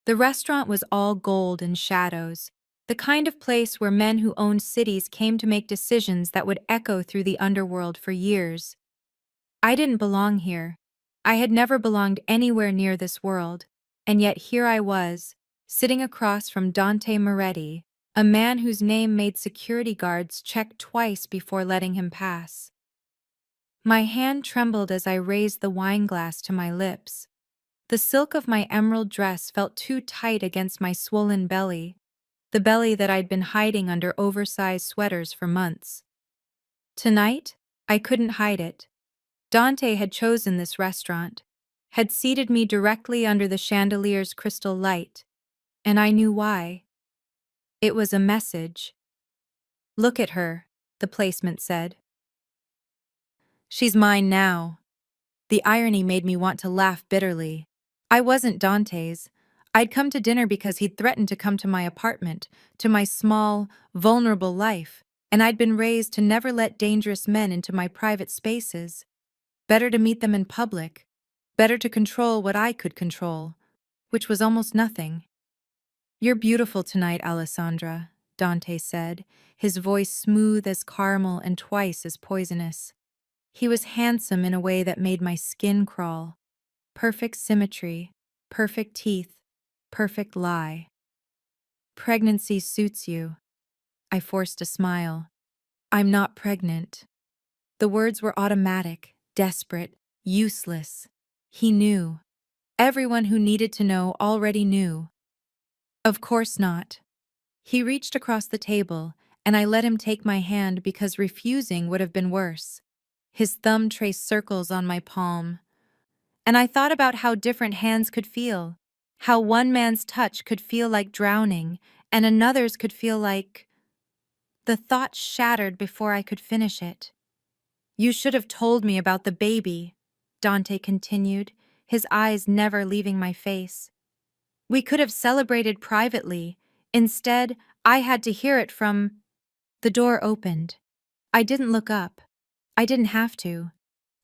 The restaurant was all gold and shadows, the kind of place where men who owned cities came to make decisions that would echo through the underworld for years. I didn't belong here. I had never belonged anywhere near this world, and yet here I was, sitting across from Dante Moretti, a man whose name made security guards check twice before letting him pass. My hand trembled as I raised the wine glass to my lips. The silk of my emerald dress felt too tight against my swollen belly, the belly that I'd been hiding under oversized sweaters for months. Tonight, I couldn't hide it. Dante had chosen this restaurant, had seated me directly under the chandelier's crystal light, and I knew why. It was a message. "Look at her," the placement said. "She's mine now." The irony made me want to laugh bitterly. I wasn't Dante's. I'd come to dinner because he'd threatened to come to my apartment, to my small, vulnerable life, and I'd been raised to never let dangerous men into my private spaces. Better to meet them in public. Better to control what I could control, which was almost nothing. "You're beautiful tonight, Alessandra," Dante said, his voice smooth as caramel and twice as poisonous. He was handsome in a way that made my skin crawl. Perfect symmetry, perfect teeth, perfect lie. "Pregnancy suits you." I forced a smile. "I'm not pregnant." The words were automatic, desperate, useless. He knew. Everyone who needed to know already knew. "Of course not." He reached across the table, and I let him take my hand because refusing would have been worse. His thumb traced circles on my palm. And I thought about how different hands could feel, how one man's touch could feel like drowning, and another's could feel like... The thought shattered before I could finish it. "You should have told me about the baby," Dante continued, his eyes never leaving my face. "We could have celebrated privately. Instead, I had to hear it from..." The door opened. I didn't look up. I didn't have to.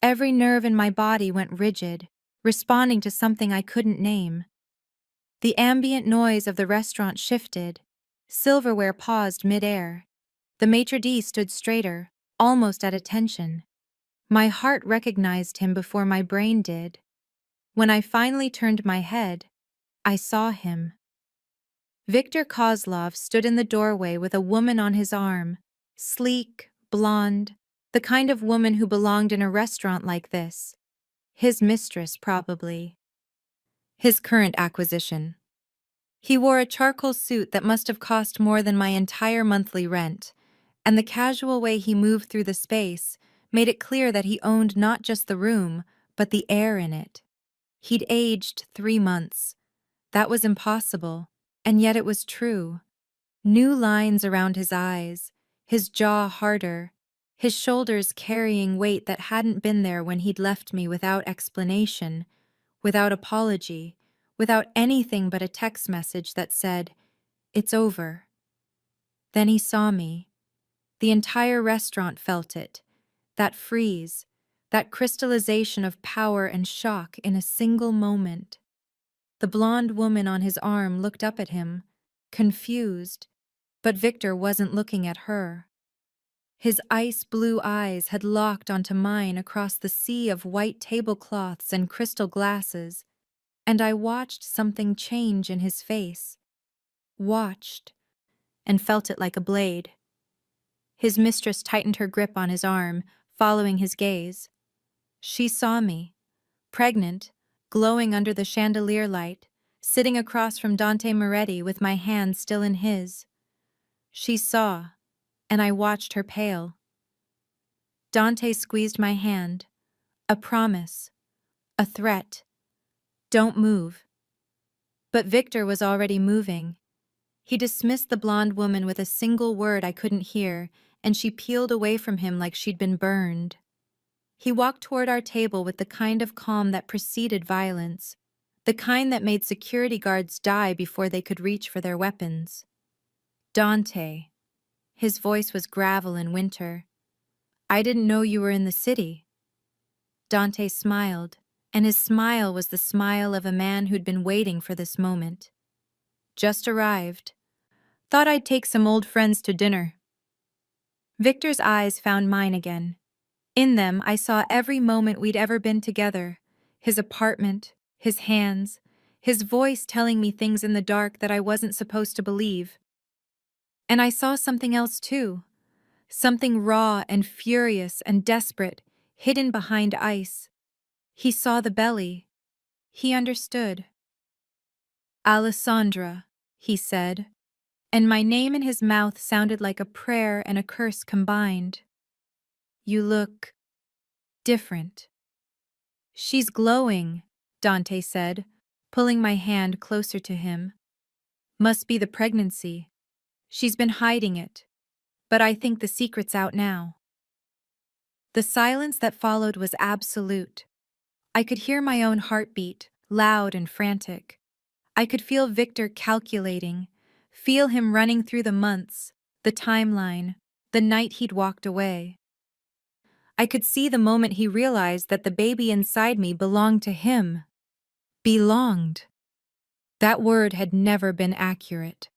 Every nerve in my body went rigid, responding to something I couldn't name. The ambient noise of the restaurant shifted. Silverware paused mid-air. The maitre d' stood straighter, almost at attention. My heart recognized him before my brain did. When I finally turned my head, I saw him. Viktor Kozlov stood in the doorway with a woman on his arm, sleek, blonde, the kind of woman who belonged in a restaurant like this. His mistress, probably. His current acquisition. He wore a charcoal suit that must have cost more than my entire monthly rent, and the casual way he moved through the space made it clear that he owned not just the room, but the air in it. He'd aged 3 months. That was impossible, and yet it was true. New lines around his eyes, his jaw harder, his shoulders carrying weight that hadn't been there when he'd left me without explanation, without apology, without anything but a text message that said, "It's over." Then he saw me. The entire restaurant felt it, that freeze, that crystallization of power and shock in a single moment. The blonde woman on his arm looked up at him, confused, but Viktor wasn't looking at her. His ice-blue eyes had locked onto mine across the sea of white tablecloths and crystal glasses, and I watched something change in his face. Watched, and felt it like a blade. His mistress tightened her grip on his arm, following his gaze. She saw me, pregnant, glowing under the chandelier light, sitting across from Dante Moretti with my hand still in his. She saw, and I watched her pale. Dante squeezed my hand. A promise. A threat. "Don't move." But Viktor was already moving. He dismissed the blonde woman with a single word I couldn't hear, and she peeled away from him like she'd been burned. He walked toward our table with the kind of calm that preceded violence, the kind that made security guards die before they could reach for their weapons. "Dante." His voice was gravel in winter. "I didn't know you were in the city." Dante smiled, and his smile was the smile of a man who'd been waiting for this moment. Just arrived. Thought I'd take some old friends to dinner. Victor's eyes found mine again. In them, I saw every moment we'd ever been together. His apartment, his hands, his voice telling me things in the dark that I wasn't supposed to believe. And I saw something else too. Something raw and furious and desperate, hidden behind ice. He saw the belly. He understood. Alessandra, he said, and my name in his mouth sounded like a prayer and a curse combined. You look different. She's glowing, Dante said, pulling my hand closer to him. Must be the pregnancy. She's been hiding it, but I think the secret's out now. The silence that followed was absolute. I could hear my own heartbeat, loud and frantic. I could feel Victor calculating, feel him running through the months, the timeline, the night he'd walked away. I could see the moment he realized that the baby inside me belonged to him. Belonged. That word had never been accurate.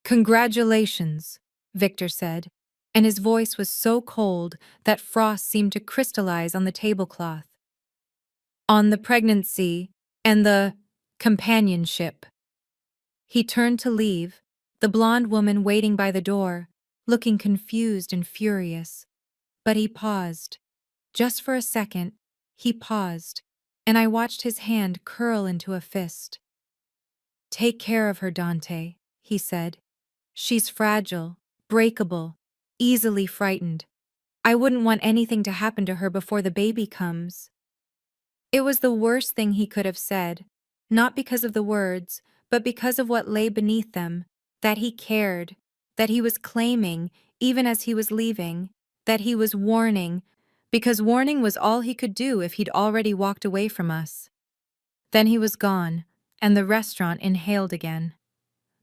Congratulations, Victor said, and his voice was so cold that frost seemed to crystallize on the tablecloth. On the pregnancy and the companionship. He turned to leave, the blonde woman waiting by the door, looking confused and furious. But he paused. Just for a second, he paused, and I watched his hand curl into a fist. Take care of her, Dante, he said. She's fragile, breakable, easily frightened. I wouldn't want anything to happen to her before the baby comes. It was the worst thing he could have said, not because of the words, but because of what lay beneath them, that he cared, that he was claiming, even as he was leaving, that he was warning, because warning was all he could do if he'd already walked away from us. Then he was gone, and the restaurant inhaled again.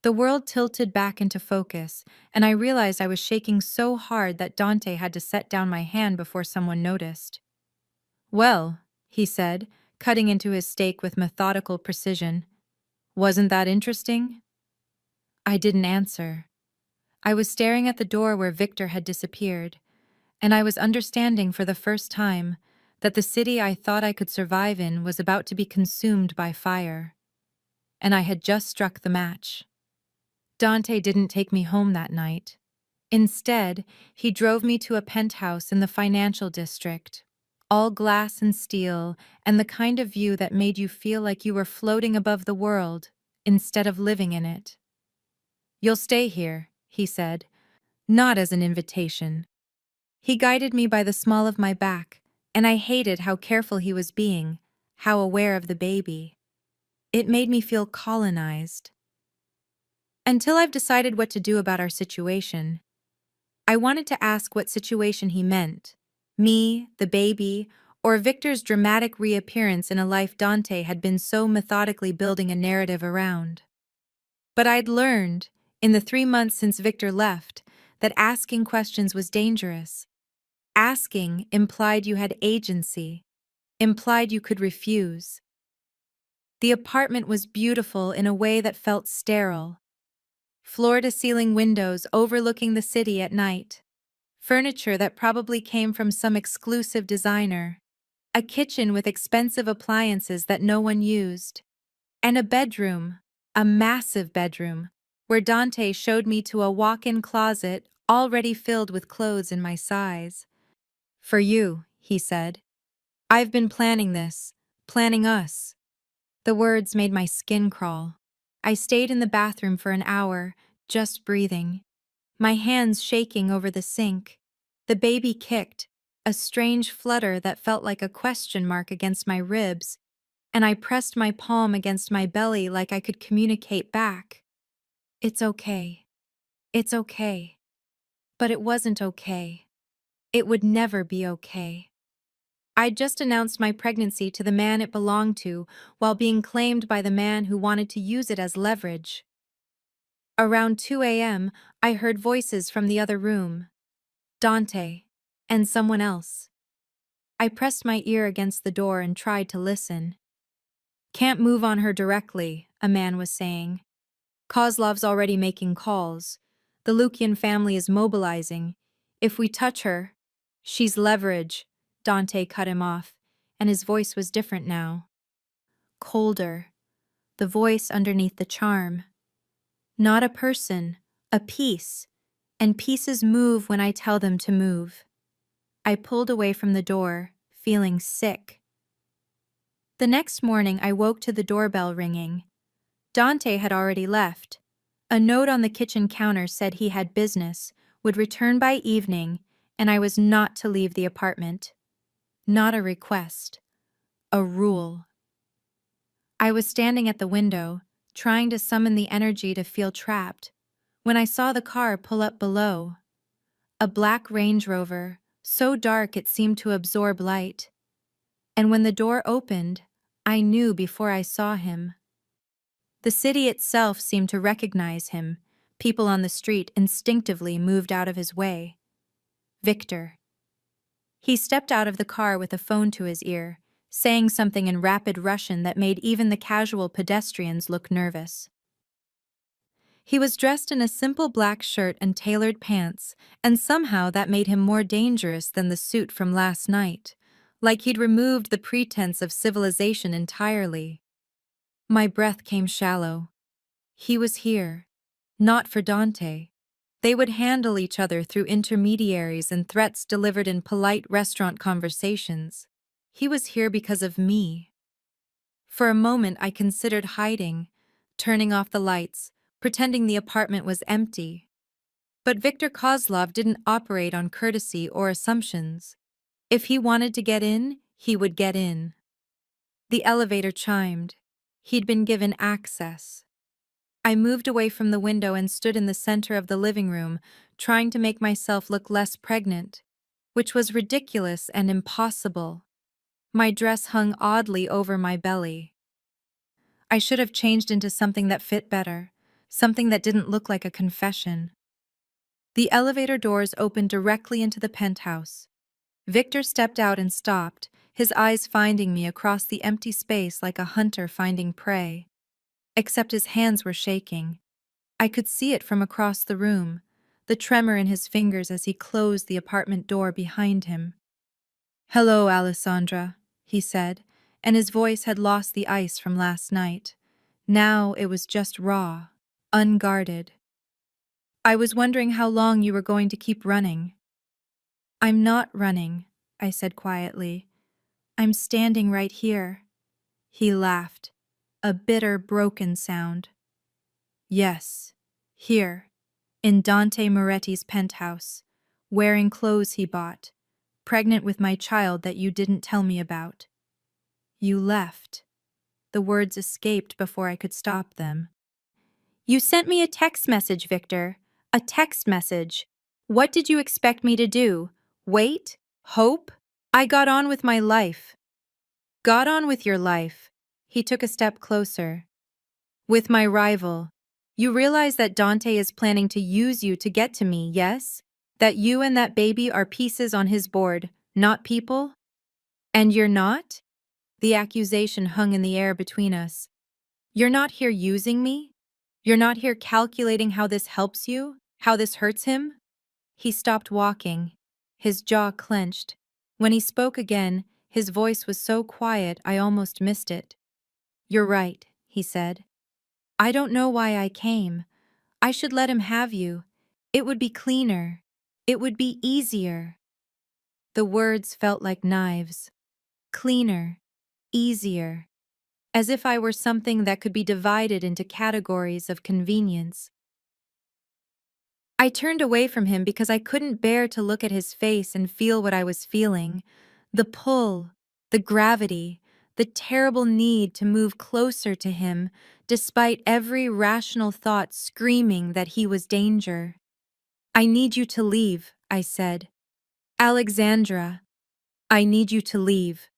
The world tilted back into focus, and I realized I was shaking so hard that Dante had to set down my hand before someone noticed. Well, he said, cutting into his steak with methodical precision. Wasn't that interesting? I didn't answer. I was staring at the door where Victor had disappeared, and I was understanding for the first time that the city I thought I could survive in was about to be consumed by fire. And I had just struck the match. Dante didn't take me home that night. Instead, he drove me to a penthouse in the financial district, all glass and steel, and the kind of view that made you feel like you were floating above the world instead of living in it. You'll stay here, he said, not as an invitation. He guided me by the small of my back, and I hated how careful he was being, how aware of the baby. It made me feel colonized. Until I've decided what to do about our situation, I wanted to ask what situation he meant. Me, the baby, or Victor's dramatic reappearance in a life Dante had been so methodically building a narrative around. But I'd learned, in the 3 months since Victor left, that asking questions was dangerous. Asking implied you had agency, implied you could refuse. The apartment was beautiful in a way that felt sterile. Floor-to-ceiling windows overlooking the city at night. Furniture that probably came from some exclusive designer. A kitchen with expensive appliances that no one used. And a bedroom, a massive bedroom, where Dante showed me to a walk-in closet already filled with clothes in my size. For you, he said. I've been planning this, planning us. The words made my skin crawl. I stayed in the bathroom for an hour, just breathing. My hands shaking over the sink. The baby kicked, a strange flutter that felt like a question mark against my ribs, and I pressed my palm against my belly like I could communicate back. It's okay. It's okay. But it wasn't okay. It would never be okay. I'd just announced my pregnancy to the man it belonged to while being claimed by the man who wanted to use it as leverage. Around 2 a.m., I heard voices from the other room. Dante, and someone else. I pressed my ear against the door and tried to listen. Can't move on her directly, a man was saying. Kozlov's already making calls. The Lukian family is mobilizing. If we touch her, she's leverage. Dante cut him off, and his voice was different now. Colder. The voice underneath the charm. Not a person, a piece. And pieces move when I tell them to move. I pulled away from the door, feeling sick. The next morning I woke to the doorbell ringing. Dante had already left. A note on the kitchen counter said he had business, would return by evening, and I was not to leave the apartment. Not a request. A rule. I was standing at the window, trying to summon the energy to feel trapped, when I saw the car pull up below. A black Range Rover, so dark it seemed to absorb light. And when the door opened, I knew before I saw him. The city itself seemed to recognize him. People on the street instinctively moved out of his way. Victor. He stepped out of the car with a phone to his ear, saying something in rapid Russian that made even the casual pedestrians look nervous. He was dressed in a simple black shirt and tailored pants, and somehow that made him more dangerous than the suit from last night, like he'd removed the pretense of civilization entirely. My breath came shallow. He was here. Not for Dante. They would handle each other through intermediaries and threats delivered in polite restaurant conversations. He was here because of me. For a moment I considered hiding, turning off the lights, pretending the apartment was empty. But Viktor Kozlov didn't operate on courtesy or assumptions. If he wanted to get in, he would get in. The elevator chimed. He'd been given access. I moved away from the window and stood in the center of the living room, trying to make myself look less pregnant, which was ridiculous and impossible. My dress hung oddly over my belly. I should have changed into something that fit better, something that didn't look like a confession. The elevator doors opened directly into the penthouse. Victor stepped out and stopped, his eyes finding me across the empty space like a hunter finding prey. Except his hands were shaking. I could see it from across the room, the tremor in his fingers as he closed the apartment door behind him. "Hello, Alessandra," he said, and his voice had lost the ice from last night. Now it was just raw, unguarded. "I was wondering how long you were going to keep running." "I'm not running," I said quietly. "I'm standing right here." He laughed, a bitter, broken sound. "Yes, here, in Dante Moretti's penthouse, wearing clothes he bought, pregnant with my child that you didn't tell me about." "You left." The words escaped before I could stop them. "You sent me a text message, Victor. A text message. What did you expect me to do? Wait? Hope? I got on with my life." "Got on with your life." He took a step closer. "With my rival. You realize that Dante is planning to use you to get to me, yes? That you and that baby are pieces on his board, not people? And you're not?" The accusation hung in the air between us. "You're not here using me? You're not here calculating how this helps you? How this hurts him?" He stopped walking. His jaw clenched. When he spoke again, his voice was so quiet I almost missed it. "You're right," he said. "I don't know why I came. I should let him have you. It would be cleaner. It would be easier." The words felt like knives. Cleaner. Easier. As if I were something that could be divided into categories of convenience. I turned away from him because I couldn't bear to look at his face and feel what I was feeling. The pull, the gravity, the terrible need to move closer to him, despite every rational thought screaming that he was danger. "I need you to leave," I said. "Alexandra, I need you to leave."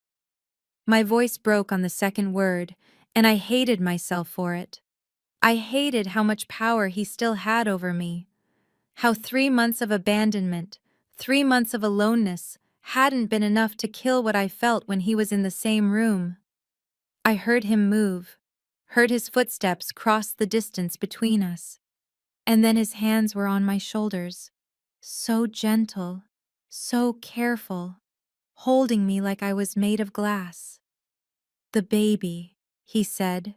My voice broke on the second word, and I hated myself for it. I hated how much power he still had over me. How 3 months of abandonment, 3 months of aloneness, hadn't been enough to kill what I felt when he was in the same room. I heard him move, heard his footsteps cross the distance between us. And then his hands were on my shoulders, so gentle, so careful, holding me like I was made of glass. "The baby," he said,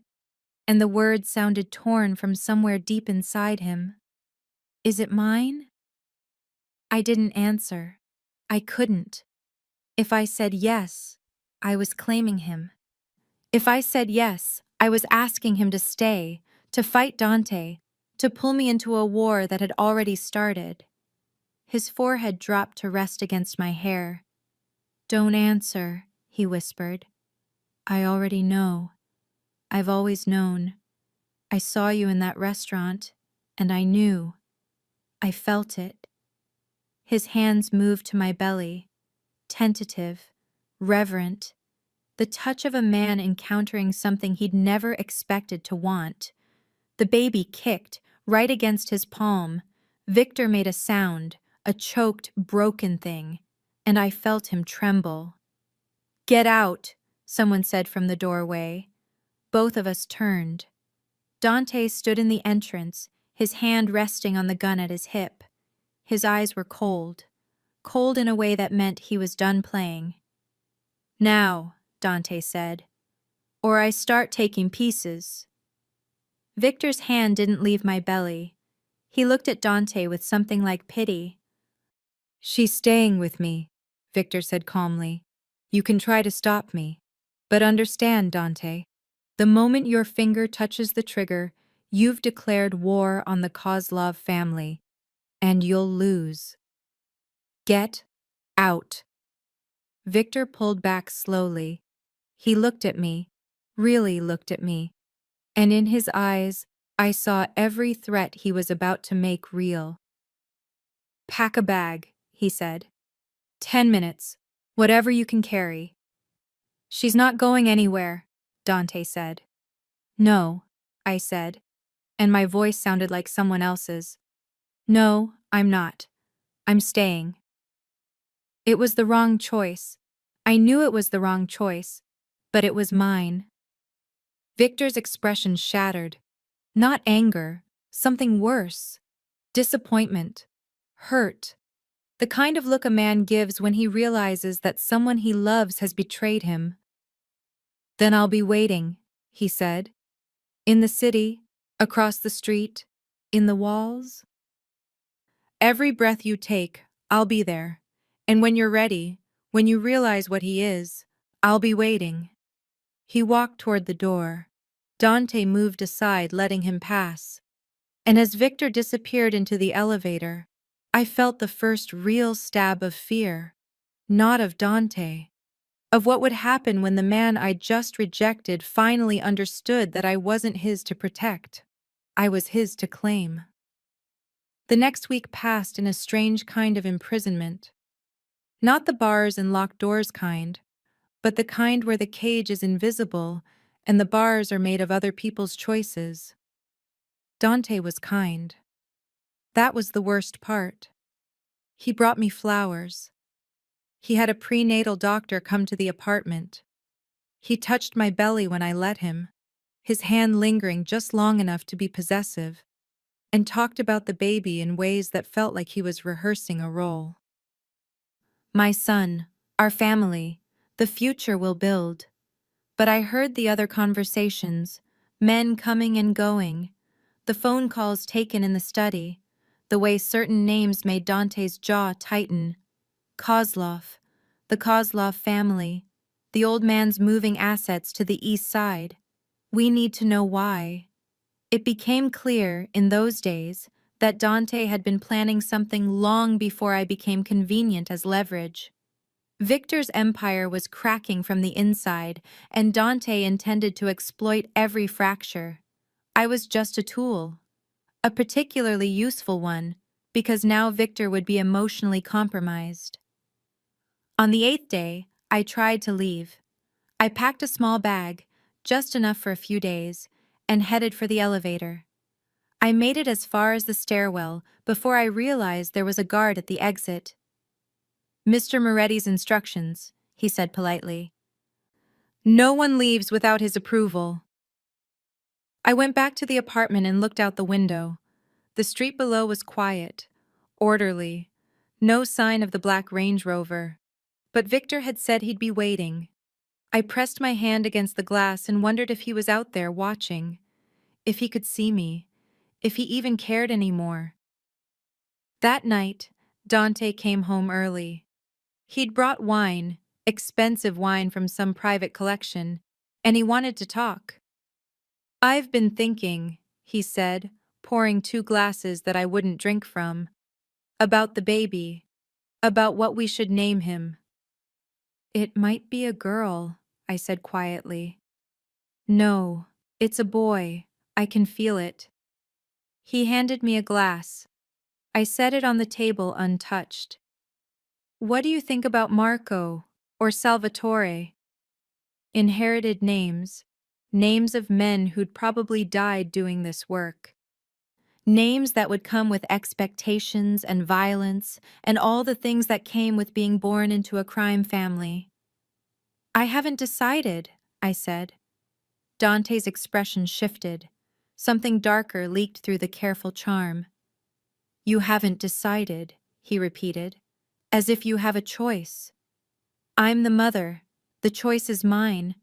and the words sounded torn from somewhere deep inside him. "Is it mine?" I didn't answer. I couldn't. If I said yes, I was claiming him. If I said yes, I was asking him to stay, to fight Dante, to pull me into a war that had already started. His forehead dropped to rest against my hair. "Don't answer," he whispered. "I already know. I've always known. I saw you in that restaurant, and I knew. I felt it." His hands moved to my belly, tentative, reverent, the touch of a man encountering something he'd never expected to want. The baby kicked, right against his palm. Victor made a sound, a choked, broken thing, and I felt him tremble. "Get out," someone said from the doorway. Both of us turned. Dante stood in the entrance, his hand resting on the gun at his hip. His eyes were cold, cold in a way that meant he was done playing. "Now," Dante said, "or I start taking pieces." Victor's hand didn't leave my belly. He looked at Dante with something like pity. "She's staying with me," Victor said calmly. "You can try to stop me. But understand, Dante, the moment your finger touches the trigger, you've declared war on the Kozlov family, and you'll lose. Get out." Victor pulled back slowly. He looked at me, really looked at me, and in his eyes, I saw every threat he was about to make real. "Pack a bag," he said. 10 minutes, whatever you can carry." "She's not going anywhere," Dante said. "No," I said, and my voice sounded like someone else's. "No, I'm not. I'm staying." It was the wrong choice. I knew it was the wrong choice, but it was mine. Victor's expression shattered. Not anger, something worse. Disappointment. Hurt. The kind of look a man gives when he realizes that someone he loves has betrayed him. "Then I'll be waiting," he said. "In the city, across the street, in the walls. Every breath you take, I'll be there. And when you're ready, when you realize what he is, I'll be waiting." He walked toward the door. Dante moved aside, letting him pass. And as Victor disappeared into the elevator, I felt the first real stab of fear. Not of Dante. Of what would happen when the man I'd just rejected finally understood that I wasn't his to protect. I was his to claim. The next week passed in a strange kind of imprisonment. Not the bars and locked doors kind, but the kind where the cage is invisible and the bars are made of other people's choices. Dante was kind. That was the worst part. He brought me flowers. He had a prenatal doctor come to the apartment. He touched my belly when I let him, his hand lingering just long enough to be possessive, and talked about the baby in ways that felt like he was rehearsing a role. "My son, our family, the future we'll build." But I heard the other conversations, men coming and going, the phone calls taken in the study, the way certain names made Dante's jaw tighten. Kozlov, the Kozlov family, the old man's moving assets to the east side. We need to know why. It became clear, in those days, that Dante had been planning something long before I became convenient as leverage. Victor's empire was cracking from the inside, and Dante intended to exploit every fracture. I was just a tool. A particularly useful one, because now Victor would be emotionally compromised. On the 8th day, I tried to leave. I packed a small bag, just enough for a few days, and headed for the elevator. I made it as far as the stairwell before I realized there was a guard at the exit. "Mr. Moretti's instructions," he said politely. "No one leaves without his approval." I went back to the apartment and looked out the window. The street below was quiet, orderly, no sign of the black Range Rover. But Victor had said he'd be waiting. I pressed my hand against the glass and wondered if he was out there watching, if he could see me, if he even cared anymore. That night, Dante came home early. He'd brought wine, expensive wine from some private collection, and he wanted to talk. "I've been thinking," he said, pouring 2 glasses that I wouldn't drink from, "about the baby, about what we should name him." "It might be a girl," I said quietly. "No, it's a boy. I can feel it." He handed me a glass. I set it on the table untouched. "What do you think about Marco or Salvatore?" Inherited names. Names of men who'd probably died doing this work. Names that would come with expectations and violence and all the things that came with being born into a crime family. "I haven't decided," I said. Dante's expression shifted. Something darker leaked through the careful charm. "You haven't decided," he repeated, "as if you have a choice. I'm the mother. The choice is mine."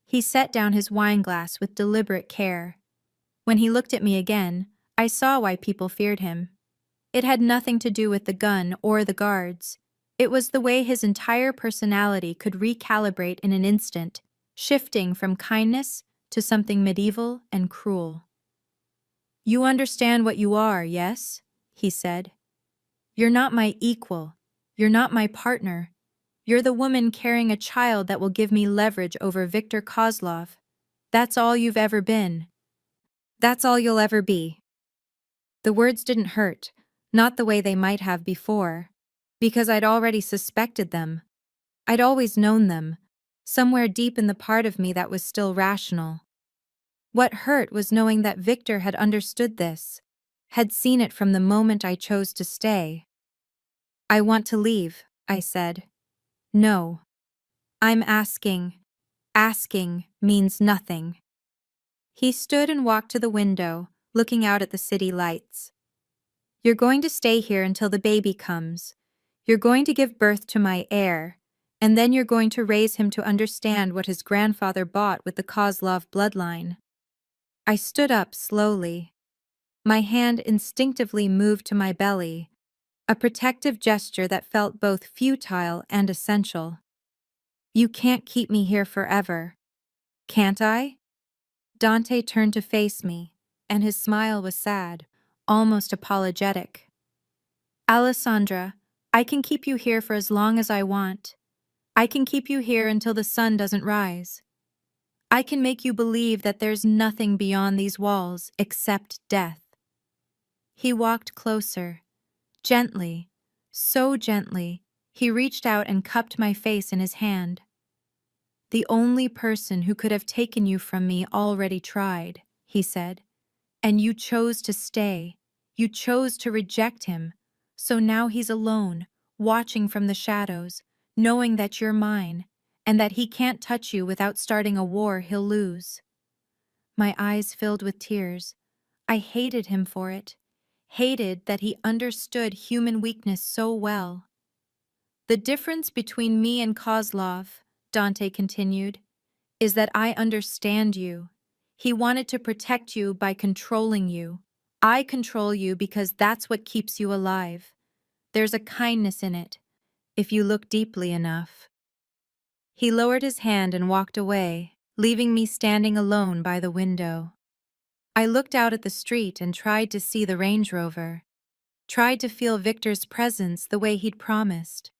He set down his wineglass with deliberate care. When he looked at me again, I saw why people feared him. It had nothing to do with the gun or the guards. It was the way his entire personality could recalibrate in an instant, shifting from kindness to something medieval and cruel. "You understand what you are, yes?" he said. "You're not my equal. You're not my partner. You're the woman carrying a child that will give me leverage over Viktor Kozlov. That's all you've ever been. That's all you'll ever be." The words didn't hurt, not the way they might have before, because I'd already suspected them. I'd always known them, somewhere deep in the part of me that was still rational. What hurt was knowing that Victor had understood this, had seen it from the moment I chose to stay. "I want to leave," I said. "No. I'm asking. Asking means nothing." He stood and walked to the window, looking out at the city lights. "You're going to stay here until the baby comes. You're going to give birth to my heir, and then you're going to raise him to understand what his grandfather bought with the Kozlov bloodline." I stood up slowly. My hand instinctively moved to my belly, a protective gesture that felt both futile and essential. "You can't keep me here forever. Can't I?" Dante turned to face me, and his smile was sad, almost apologetic. "Alessandra, I can keep you here for as long as I want. I can keep you here until the sun doesn't rise. I can make you believe that there's nothing beyond these walls except death." He walked closer, gently, so gently, he reached out and cupped my face in his hand. "The only person who could have taken you from me already tried," he said. "And you chose to stay. You chose to reject him. So now he's alone, watching from the shadows, knowing that you're mine, and that he can't touch you without starting a war he'll lose." My eyes filled with tears. I hated him for it. Hated that he understood human weakness so well. "The difference between me and Kozlov," Dante continued, "is that I understand you. He wanted to protect you by controlling you. I control you because that's what keeps you alive. There's a kindness in it, if you look deeply enough." He lowered his hand and walked away, leaving me standing alone by the window. I looked out at the street and tried to see the Range Rover, tried to feel Victor's presence the way he'd promised.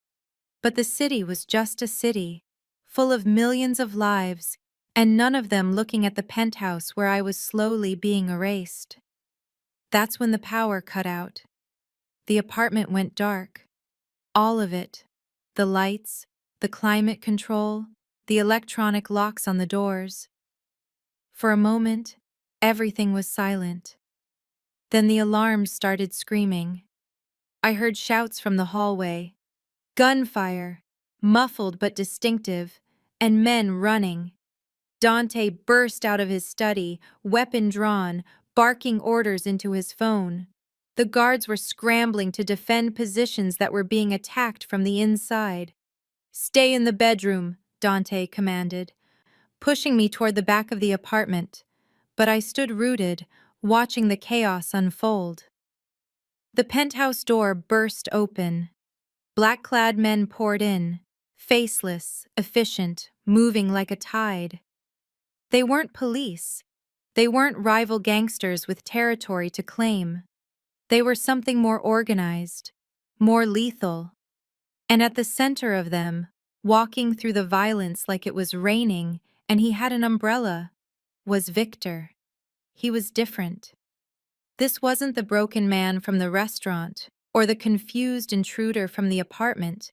But the city was just a city, full of millions of lives, and none of them looking at the penthouse where I was slowly being erased. That's when the power cut out. The apartment went dark. All of it. The lights, the climate control, the electronic locks on the doors. For a moment, everything was silent. Then the alarms started screaming. I heard shouts from the hallway. Gunfire, muffled but distinctive, and men running. Dante burst out of his study, weapon drawn, barking orders into his phone. The guards were scrambling to defend positions that were being attacked from the inside. "Stay in the bedroom," Dante commanded, pushing me toward the back of the apartment. But I stood rooted, watching the chaos unfold. The penthouse door burst open. Black-clad men poured in, faceless, efficient, moving like a tide. They weren't police. They weren't rival gangsters with territory to claim. They were something more organized, more lethal. And at the center of them, walking through the violence like it was raining and he had an umbrella, was Victor. He was different. This wasn't the broken man from the restaurant or the confused intruder from the apartment.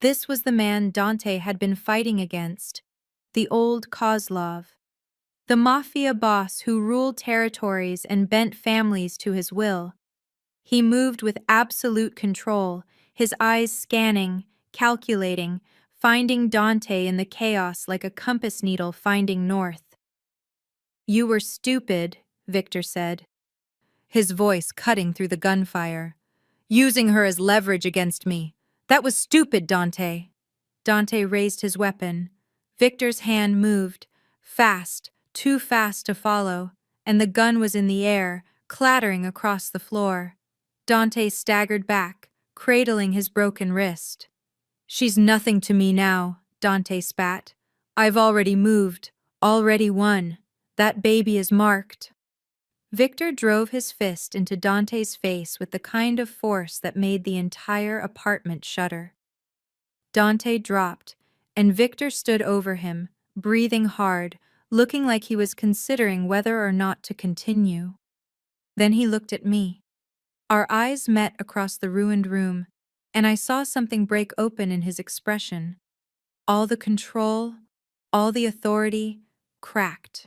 This was the man Dante had been fighting against, the old Kozlov, the Mafia boss who ruled territories and bent families to his will. He moved with absolute control, his eyes scanning, calculating, finding Dante in the chaos like a compass needle finding north. "You were stupid," Victor said, his voice cutting through the gunfire. "Using her as leverage against me. That was stupid, Dante." Dante raised his weapon. Victor's hand moved, fast, too fast to follow, and the gun was in the air, clattering across the floor. Dante staggered back, cradling his broken wrist. "She's nothing to me now," Dante spat. "I've already moved, already won. That baby is marked." Victor drove his fist into Dante's face with the kind of force that made the entire apartment shudder. Dante dropped, and Victor stood over him, breathing hard, looking like he was considering whether or not to continue. Then he looked at me. Our eyes met across the ruined room, and I saw something break open in his expression. All the control, all the authority, cracked.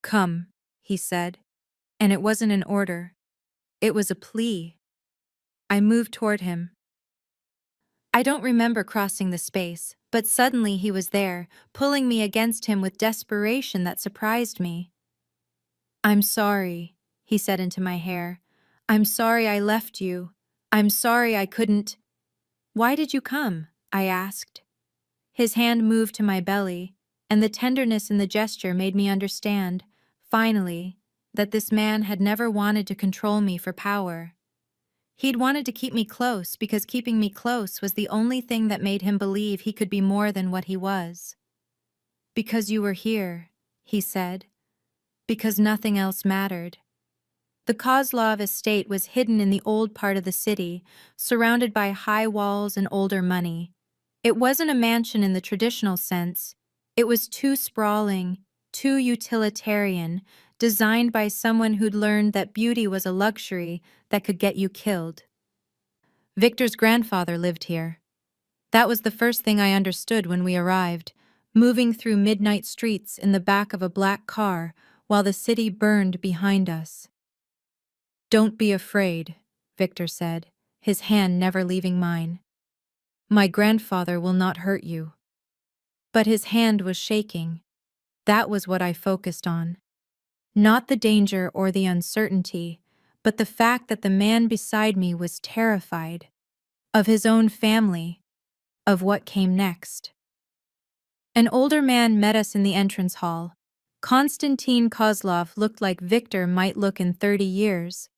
"Come," he said, and it wasn't an order. It was a plea. I moved toward him. I don't remember crossing the space, but suddenly he was there, pulling me against him with desperation that surprised me. "I'm sorry," he said into my hair. "I'm sorry I left you. I'm sorry I couldn't—" "Why did you come?" I asked. His hand moved to my belly, and the tenderness in the gesture made me understand, finally, that this man had never wanted to control me for power. He'd wanted to keep me close because keeping me close was the only thing that made him believe he could be more than what he was. "Because you were here," he said. "Because nothing else mattered." The Kozlov estate was hidden in the old part of the city, surrounded by high walls and older money. It wasn't a mansion in the traditional sense. It was too sprawling, too utilitarian, designed by someone who'd learned that beauty was a luxury that could get you killed. Victor's grandfather lived here. That was the first thing I understood when we arrived, moving through midnight streets in the back of a black car while the city burned behind us. "Don't be afraid," Victor said, his hand never leaving mine. "My grandfather will not hurt you." But his hand was shaking. That was what I focused on. Not the danger or the uncertainty, but the fact that the man beside me was terrified. Of his own family. Of what came next. An older man met us in the entrance hall. Konstantin Kozlov looked like Victor might look in 30 years.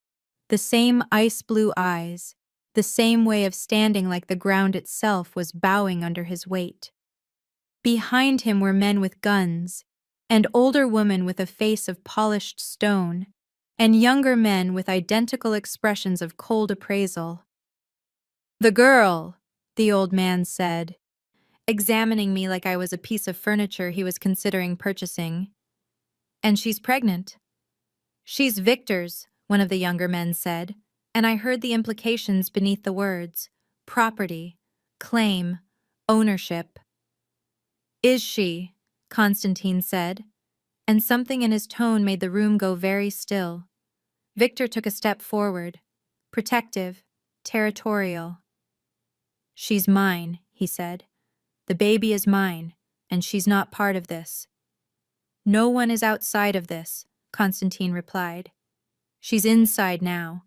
The same ice-blue eyes, the same way of standing like the ground itself was bowing under his weight. Behind him were men with guns, and older women with a face of polished stone, and younger men with identical expressions of cold appraisal. "The girl," the old man said, examining me like I was a piece of furniture he was considering purchasing. "And she's pregnant." "She's Victor's," one of the younger men said, and I heard the implications beneath the words: property, claim, ownership. "Is she?" Constantine said, and something in his tone made the room go very still. Victor took a step forward, protective, territorial. "She's mine," he said. "The baby is mine, and she's not part of this." No one is outside of this, Constantine replied. She's inside now,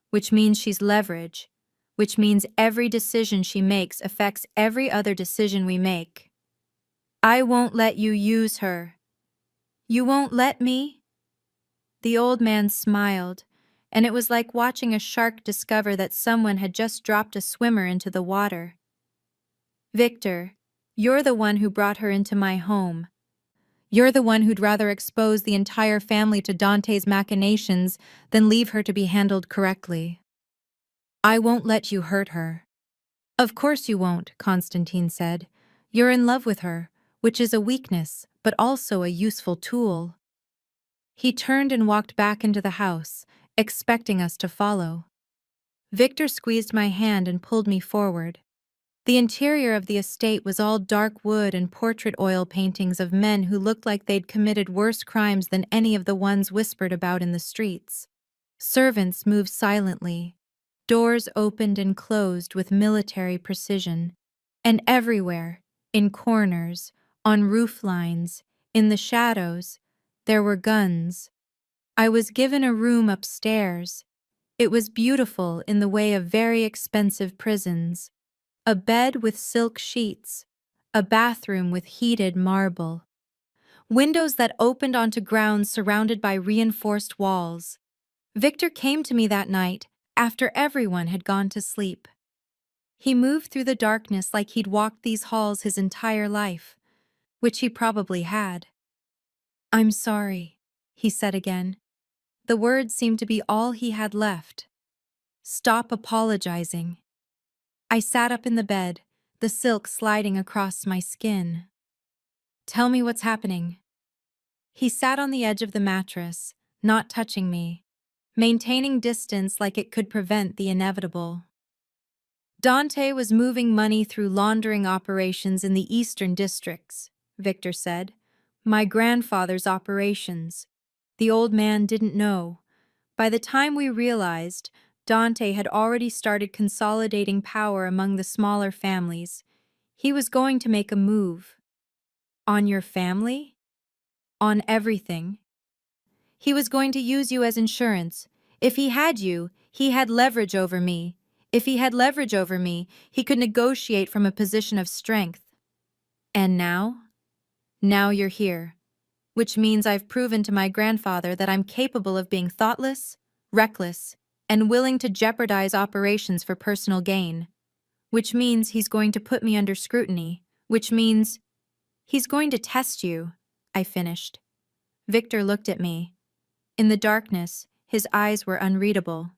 which means she's leverage, which means every decision she makes affects every other decision we make. I won't let you use her. You won't let me? The old man smiled, and it was like watching a shark discover that someone had just dropped a swimmer into the water. Victor, you're the one who brought her into my home. You're the one who'd rather expose the entire family to Dante's machinations than leave her to be handled correctly. I won't let you hurt her. Of course you won't, Constantine said. You're in love with her, which is a weakness, but also a useful tool. He turned and walked back into the house, expecting us to follow. Victor squeezed my hand and pulled me forward. The interior of the estate was all dark wood and portrait oil paintings of men who looked like they'd committed worse crimes than any of the ones whispered about in the streets. Servants moved silently. Doors opened and closed with military precision. And everywhere, in corners, on roof lines, in the shadows, there were guns. I was given a room upstairs. It was beautiful in the way of very expensive prisons. A bed with silk sheets, a bathroom with heated marble, windows that opened onto grounds surrounded by reinforced walls. Victor came to me that night, after everyone had gone to sleep. He moved through the darkness like he'd walked these halls his entire life, which he probably had. I'm sorry, he said again. The words seemed to be all he had left. Stop apologizing. I sat up in the bed, the silk sliding across my skin. Tell me what's happening. He sat on the edge of the mattress, not touching me, maintaining distance like it could prevent the inevitable. Dante was moving money through laundering operations in the eastern districts, Victor said. My grandfather's operations. The old man didn't know. By the time we realized, Dante had already started consolidating power among the smaller families. He was going to make a move. On your family? On everything. He was going to use you as insurance. If he had you, he had leverage over me. If he had leverage over me, he could negotiate from a position of strength. And now? Now you're here. Which means I've proven to my grandfather that I'm capable of being thoughtless, reckless, and willing to jeopardize operations for personal gain. Which means he's going to put me under scrutiny. Which means he's going to test you, I finished. Victor looked at me. In the darkness, his eyes were unreadable.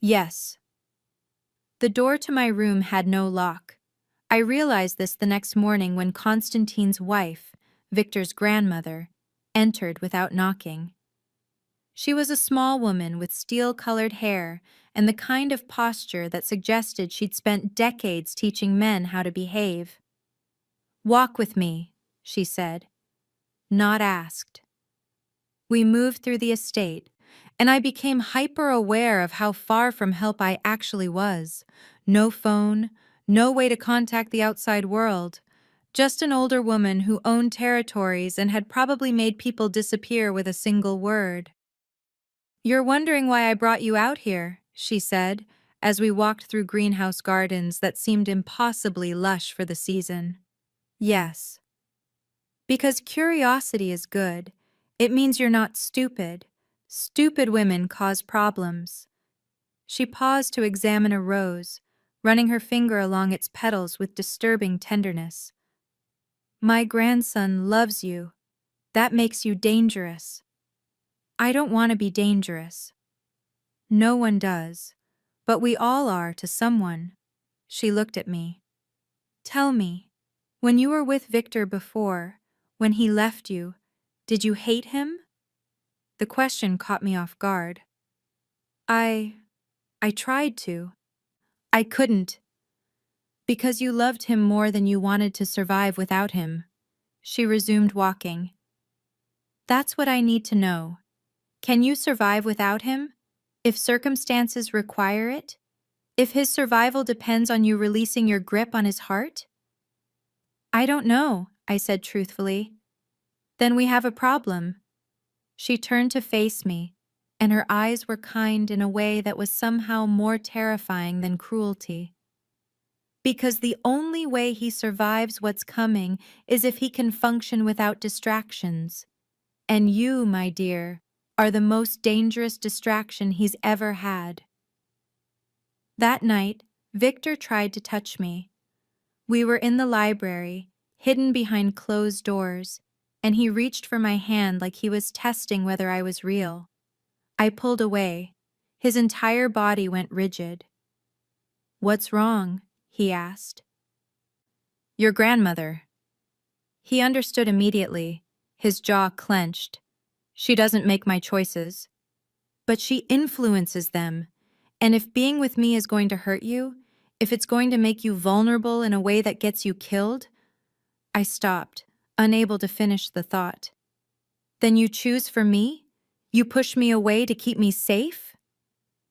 Yes. The door to my room had no lock. I realized this the next morning when Constantine's wife, Victor's grandmother, entered without knocking. She was a small woman with steel-colored hair and the kind of posture that suggested she'd spent decades teaching men how to behave. Walk with me, she said. Not asked. We moved through the estate, and I became hyper-aware of how far from help I actually was. No phone, no way to contact the outside world. Just an older woman who owned territories and had probably made people disappear with a single word. You're wondering why I brought you out here, she said, as we walked through greenhouse gardens that seemed impossibly lush for the season. Yes. Because curiosity is good. It means you're not stupid. Stupid women cause problems. She paused to examine a rose, running her finger along its petals with disturbing tenderness. My grandson loves you. That makes you dangerous. I don't want to be dangerous. No one does, but we all are to someone. She looked at me. Tell me, when you were with Victor before, when he left you, did you hate him? The question caught me off guard. I tried to. I couldn't. Because you loved him more than you wanted to survive without him. She resumed walking. That's what I need to know. Can you survive without him? If circumstances require it? If his survival depends on you releasing your grip on his heart? I don't know, I said truthfully. Then we have a problem. She turned to face me, and her eyes were kind in a way that was somehow more terrifying than cruelty. Because the only way he survives what's coming is if he can function without distractions. And you, my dear, are the most dangerous distraction he's ever had. That night, Victor tried to touch me. We were in the library, hidden behind closed doors, and he reached for my hand like he was testing whether I was real. I pulled away. His entire body went rigid. "What's wrong?" he asked. "Your grandmother." He understood immediately, his jaw clenched. "She doesn't make my choices. But she influences them. And if being with me is going to hurt you, if it's going to make you vulnerable in a way that gets you killed..." I stopped, unable to finish the thought. "Then you choose for me? You push me away to keep me safe?"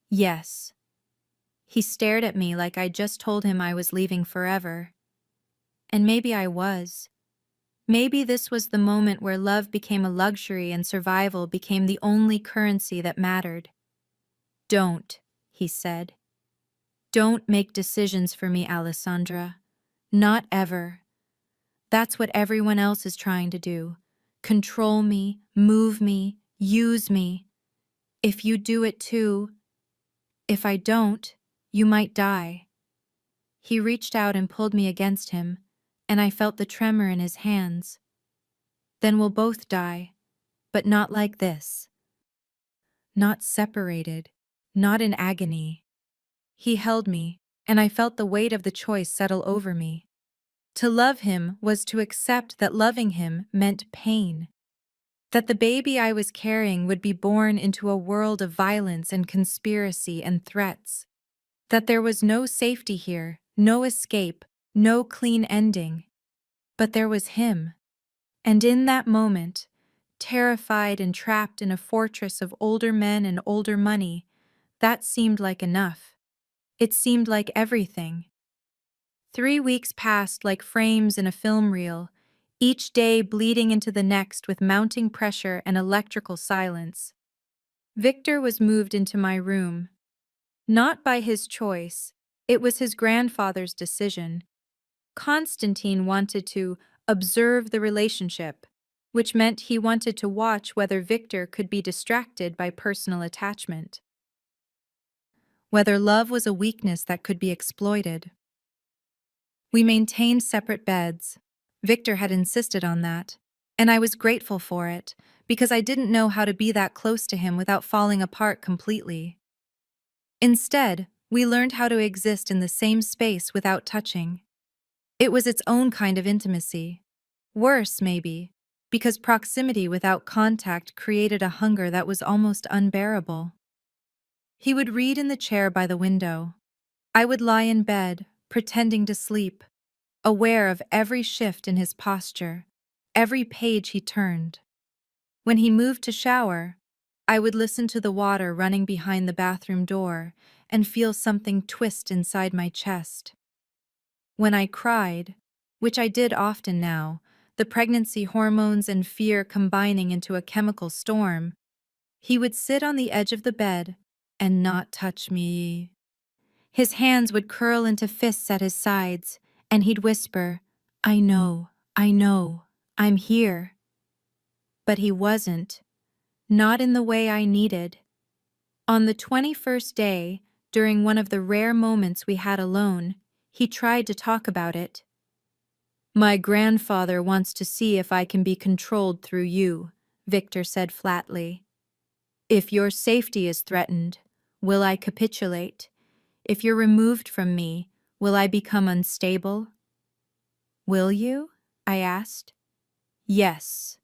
"Yes." He stared at me like I'd just told him I was leaving forever. And maybe I was. Maybe this was the moment where love became a luxury and survival became the only currency that mattered. "Don't," he said. "Don't make decisions for me, Alessandra. Not ever. That's what everyone else is trying to do. Control me, move me, use me. If you do it too, if I don't, you might die." He reached out and pulled me against him, and I felt the tremor in his hands. "Then we'll both die, but not like this. Not separated, not in agony." He held me, and I felt the weight of the choice settle over me. To love him was to accept that loving him meant pain. That the baby I was carrying would be born into a world of violence and conspiracy and threats. That there was no safety here, no escape, no clean ending. But there was him. And in that moment, terrified and trapped in a fortress of older men and older money, that seemed like enough. It seemed like everything. 3 weeks passed like frames in a film reel, each day bleeding into the next with mounting pressure and electrical silence. Victor was moved into my room. Not by his choice, it was his grandfather's decision. Constantine wanted to observe the relationship, which meant he wanted to watch whether Victor could be distracted by personal attachment. Whether love was a weakness that could be exploited. We maintained separate beds. Victor had insisted on that, and I was grateful for it, because I didn't know how to be that close to him without falling apart completely. Instead, we learned how to exist in the same space without touching. It was its own kind of intimacy. Worse, maybe, because proximity without contact created a hunger that was almost unbearable. He would read in the chair by the window. I would lie in bed, pretending to sleep, aware of every shift in his posture, every page he turned. When he moved to shower, I would listen to the water running behind the bathroom door and feel something twist inside my chest. When I cried, which I did often now, the pregnancy hormones and fear combining into a chemical storm, he would sit on the edge of the bed and not touch me. His hands would curl into fists at his sides, and he'd whisper, I know, I'm here." But he wasn't, not in the way I needed. On the 21st day, during one of the rare moments we had alone, he tried to talk about it. "My grandfather wants to see if I can be controlled through you," Victor said flatly. "If your safety is threatened, will I capitulate? If you're removed from me, will I become unstable?" "Will you?" I asked. "Yes."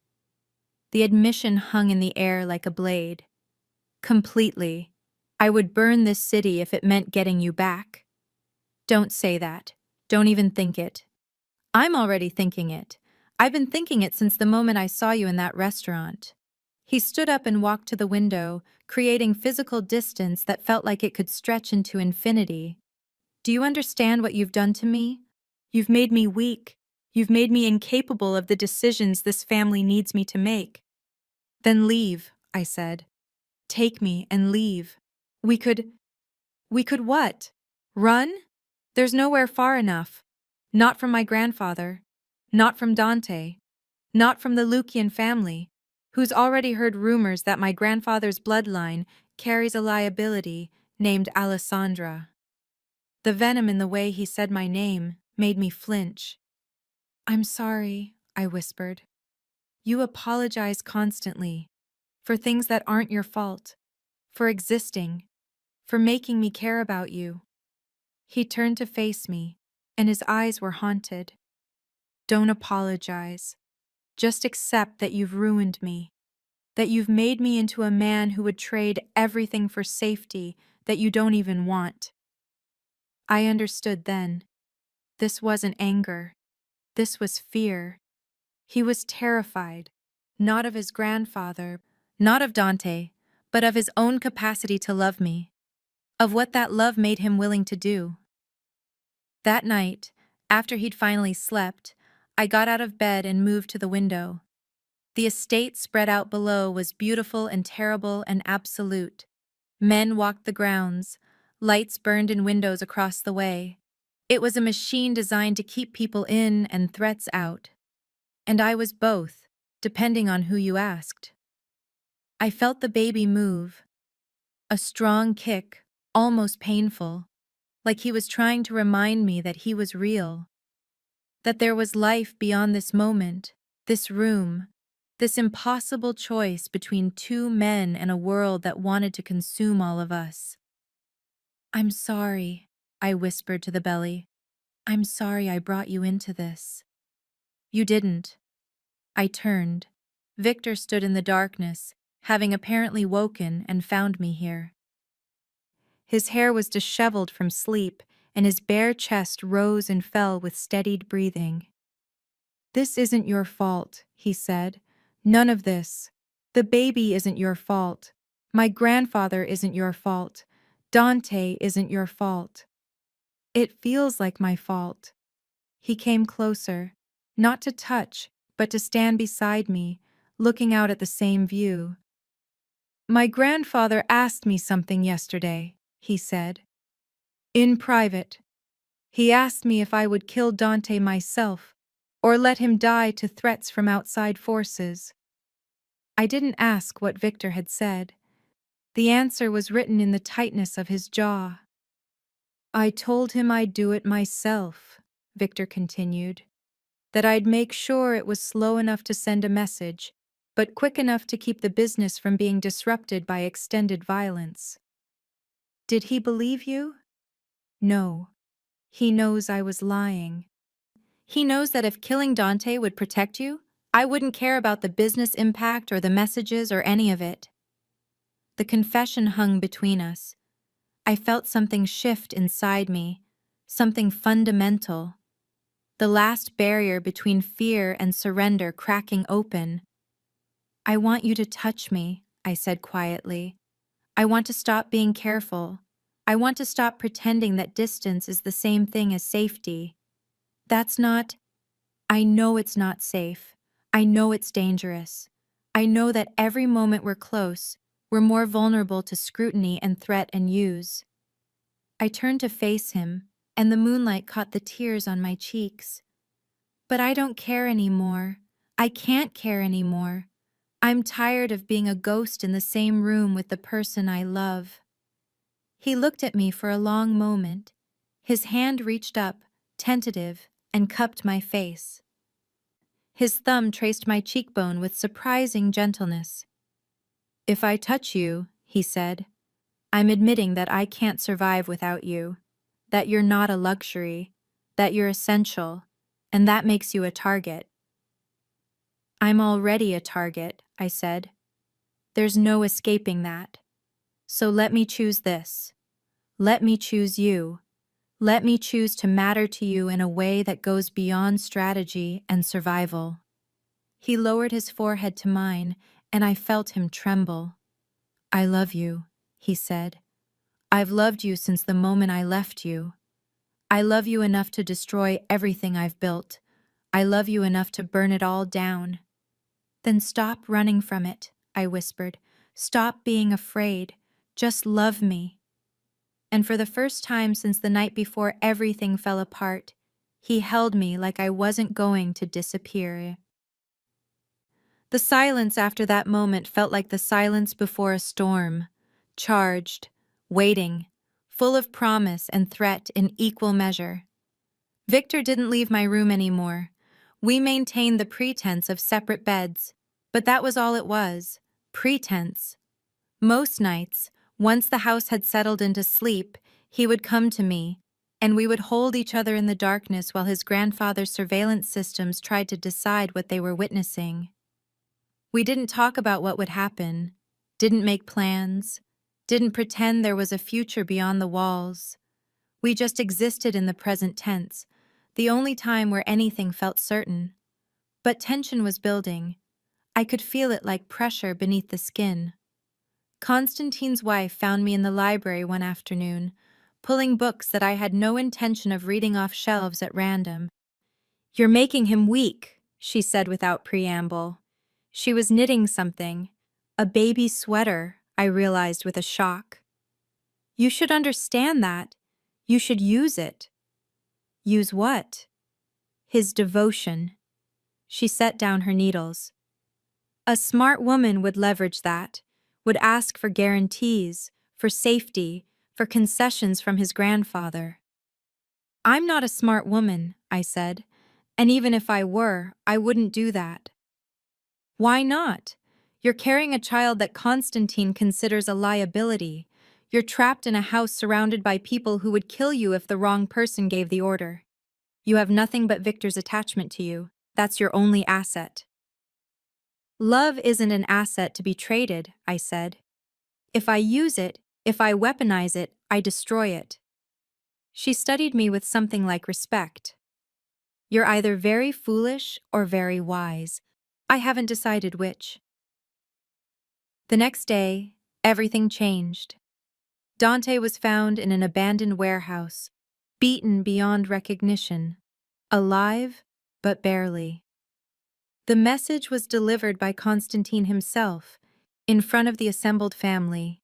The admission hung in the air like a blade. "Completely. I would burn this city if it meant getting you back." "Don't say that. Don't even think it." "I'm already thinking it. I've been thinking it since the moment I saw you in that restaurant." He stood up and walked to the window, creating physical distance that felt like it could stretch into infinity. "Do you understand what you've done to me? You've made me weak. You've made me incapable of the decisions this family needs me to make. Then leave, I said. Take me and leave. We could what? Run? There's nowhere far enough. Not from my grandfather. Not from Dante. Not from the Lucian family, who's already heard rumors that my grandfather's bloodline carries a liability named Alessandra. The venom in the way he said my name made me flinch. I'm sorry, I whispered. You apologize constantly for things that aren't your fault, for existing, for making me care about you. He turned to face me, and his eyes were haunted. Don't apologize. Just accept that you've ruined me, that you've made me into a man who would trade everything for safety that you don't even want. I understood then. This wasn't anger. This was fear. He was terrified, not of his grandfather, not of Dante, but of his own capacity to love me, of what that love made him willing to do. That night, after he'd finally slept, I got out of bed and moved to the window. The estate spread out below was beautiful and terrible and absolute. Men walked the grounds. Lights burned in windows across the way. It was a machine designed to keep people in and threats out. And I was both, depending on who you asked. I felt the baby move. A strong kick, almost painful, like he was trying to remind me that he was real. That there was life beyond this moment, this room, this impossible choice between two men and a world that wanted to consume all of us. I'm sorry, I whispered to the belly. I'm sorry I brought you into this. You didn't. I turned. Victor stood in the darkness, having apparently woken and found me here. His hair was disheveled from sleep, and his bare chest rose and fell with steadied breathing. This isn't your fault, he said. None of this. The baby isn't your fault. My grandfather isn't your fault. Dante isn't your fault. It feels like my fault. He came closer, not to touch, but to stand beside me, looking out at the same view. My grandfather asked me something yesterday, he said. In private. He asked me if I would kill Dante myself, or let him die to threats from outside forces. I didn't ask what Victor had said. The answer was written in the tightness of his jaw. I told him I'd do it myself, Victor continued, that I'd make sure it was slow enough to send a message, but quick enough to keep the business from being disrupted by extended violence. Did he believe you? No. He knows I was lying. He knows that if killing Dante would protect you, I wouldn't care about the business impact or the messages or any of it. The confession hung between us. I felt something shift inside me, something fundamental. The last barrier between fear and surrender cracking open. I want you to touch me, I said quietly. I want to stop being careful. I want to stop pretending that distance is the same thing as safety. That's not... I know it's not safe. I know it's dangerous. I know that every moment we're close, we're more vulnerable to scrutiny and threat and use. I turned to face him, and the moonlight caught the tears on my cheeks. But I don't care anymore. I can't care anymore. I'm tired of being a ghost in the same room with the person I love. He looked at me for a long moment. His hand reached up, tentative, and cupped my face. His thumb traced my cheekbone with surprising gentleness. If I touch you, he said, I'm admitting that I can't survive without you, that you're not a luxury, that you're essential, and that makes you a target. I'm already a target, I said. There's no escaping that. So let me choose this. Let me choose you. Let me choose to matter to you in a way that goes beyond strategy and survival. He lowered his forehead to mine, and I felt him tremble. I love you, he said. I've loved you since the moment I left you. I love you enough to destroy everything I've built. I love you enough to burn it all down. Then stop running from it, I whispered. Stop being afraid. Just love me. And for the first time since the night before everything fell apart, he held me like I wasn't going to disappear. The silence after that moment felt like the silence before a storm, charged, waiting, full of promise and threat in equal measure. Victor didn't leave my room anymore. We maintained the pretense of separate beds, but that was all it was, pretense. Most nights, once the house had settled into sleep, he would come to me, and we would hold each other in the darkness while his grandfather's surveillance systems tried to decide what they were witnessing. We didn't talk about what would happen, didn't make plans, didn't pretend there was a future beyond the walls. We just existed in the present tense, the only time where anything felt certain. But tension was building. I could feel it like pressure beneath the skin. Constantine's wife found me in the library one afternoon, pulling books that I had no intention of reading off shelves at random. "You're making him weak," she said without preamble. She was knitting something, a baby sweater, I realized with a shock. "You should understand that. You should use it." "Use what?" "His devotion." She set down her needles. "A smart woman would leverage that, would ask for guarantees, for safety, for concessions from his grandfather." "I'm not a smart woman," I said, "and even if I were, I wouldn't do that." "Why not? You're carrying a child that Constantine considers a liability. You're trapped in a house surrounded by people who would kill you if the wrong person gave the order. You have nothing but Victor's attachment to you. That's your only asset." "Love isn't an asset to be traded," I said. "If I use it, if I weaponize it, I destroy it." She studied me with something like respect. "You're either very foolish or very wise. I haven't decided which." The next day, everything changed. Dante was found in an abandoned warehouse, beaten beyond recognition, alive, but barely. The message was delivered by Constantine himself, in front of the assembled family.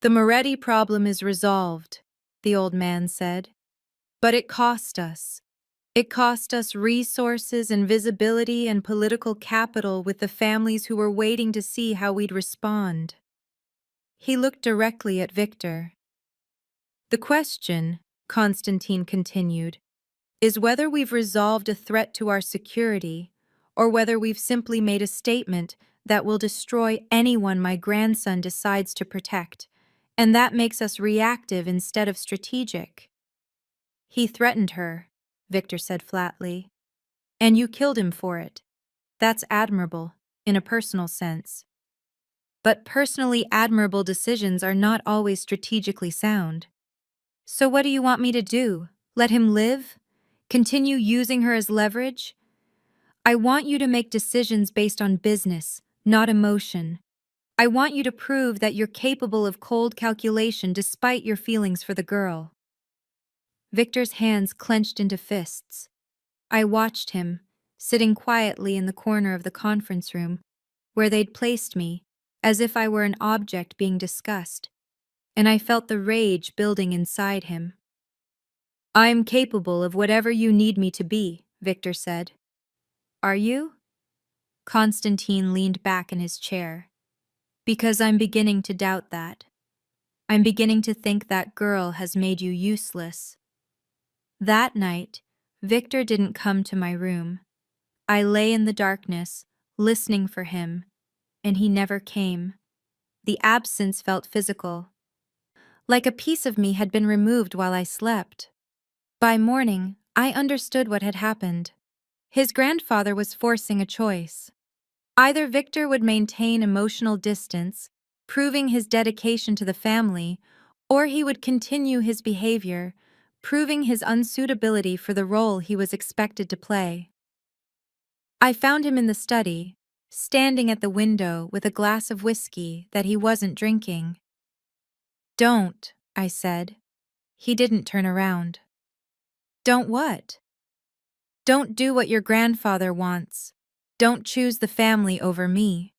"The Moretti problem is resolved," the old man said. "But it cost us. It cost us resources and visibility and political capital with the families who were waiting to see how we'd respond." He looked directly at Victor. "The question," Constantine continued, "is whether we've resolved a threat to our security, or whether we've simply made a statement that will destroy anyone my grandson decides to protect, and that makes us reactive instead of strategic." "He threatened her," Victor said flatly, "and you killed him for it. That's admirable, in a personal sense. But personally admirable decisions are not always strategically sound. So what do you want me to do? Let him live? Continue using her as leverage? I want you to make decisions based on business, not emotion. I want you to prove that you're capable of cold calculation despite your feelings for the girl." Victor's hands clenched into fists. I watched him, sitting quietly in the corner of the conference room, where they'd placed me, as if I were an object being discussed, and I felt the rage building inside him. "I'm capable of whatever you need me to be," Victor said. "Are you?" Constantine leaned back in his chair. "Because I'm beginning to doubt that. I'm beginning to think that girl has made you useless." That night, Victor didn't come to my room. I lay in the darkness, listening for him, and he never came. The absence felt physical, like a piece of me had been removed while I slept. By morning, I understood what had happened. His grandfather was forcing a choice. Either Victor would maintain emotional distance, proving his dedication to the family, or he would continue his behavior, proving his unsuitability for the role he was expected to play. I found him in the study, standing at the window with a glass of whiskey that he wasn't drinking. "Don't," I said. He didn't turn around. "Don't what?" Don't do what your grandfather wants. Don't choose the family over me.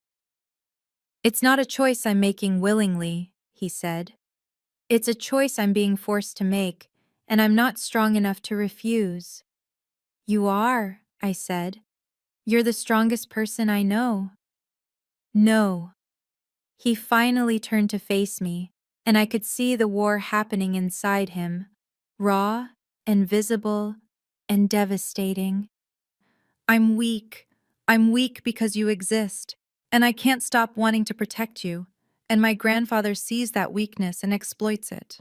It's not a choice I'm making willingly, he said. It's a choice I'm being forced to make, and I'm not strong enough to refuse. You are, I said. You're the strongest person I know. No. He finally turned to face me, and I could see the war happening inside him, raw and visible and devastating. I'm weak. I'm weak because you exist, and I can't stop wanting to protect you, and my grandfather sees that weakness and exploits it.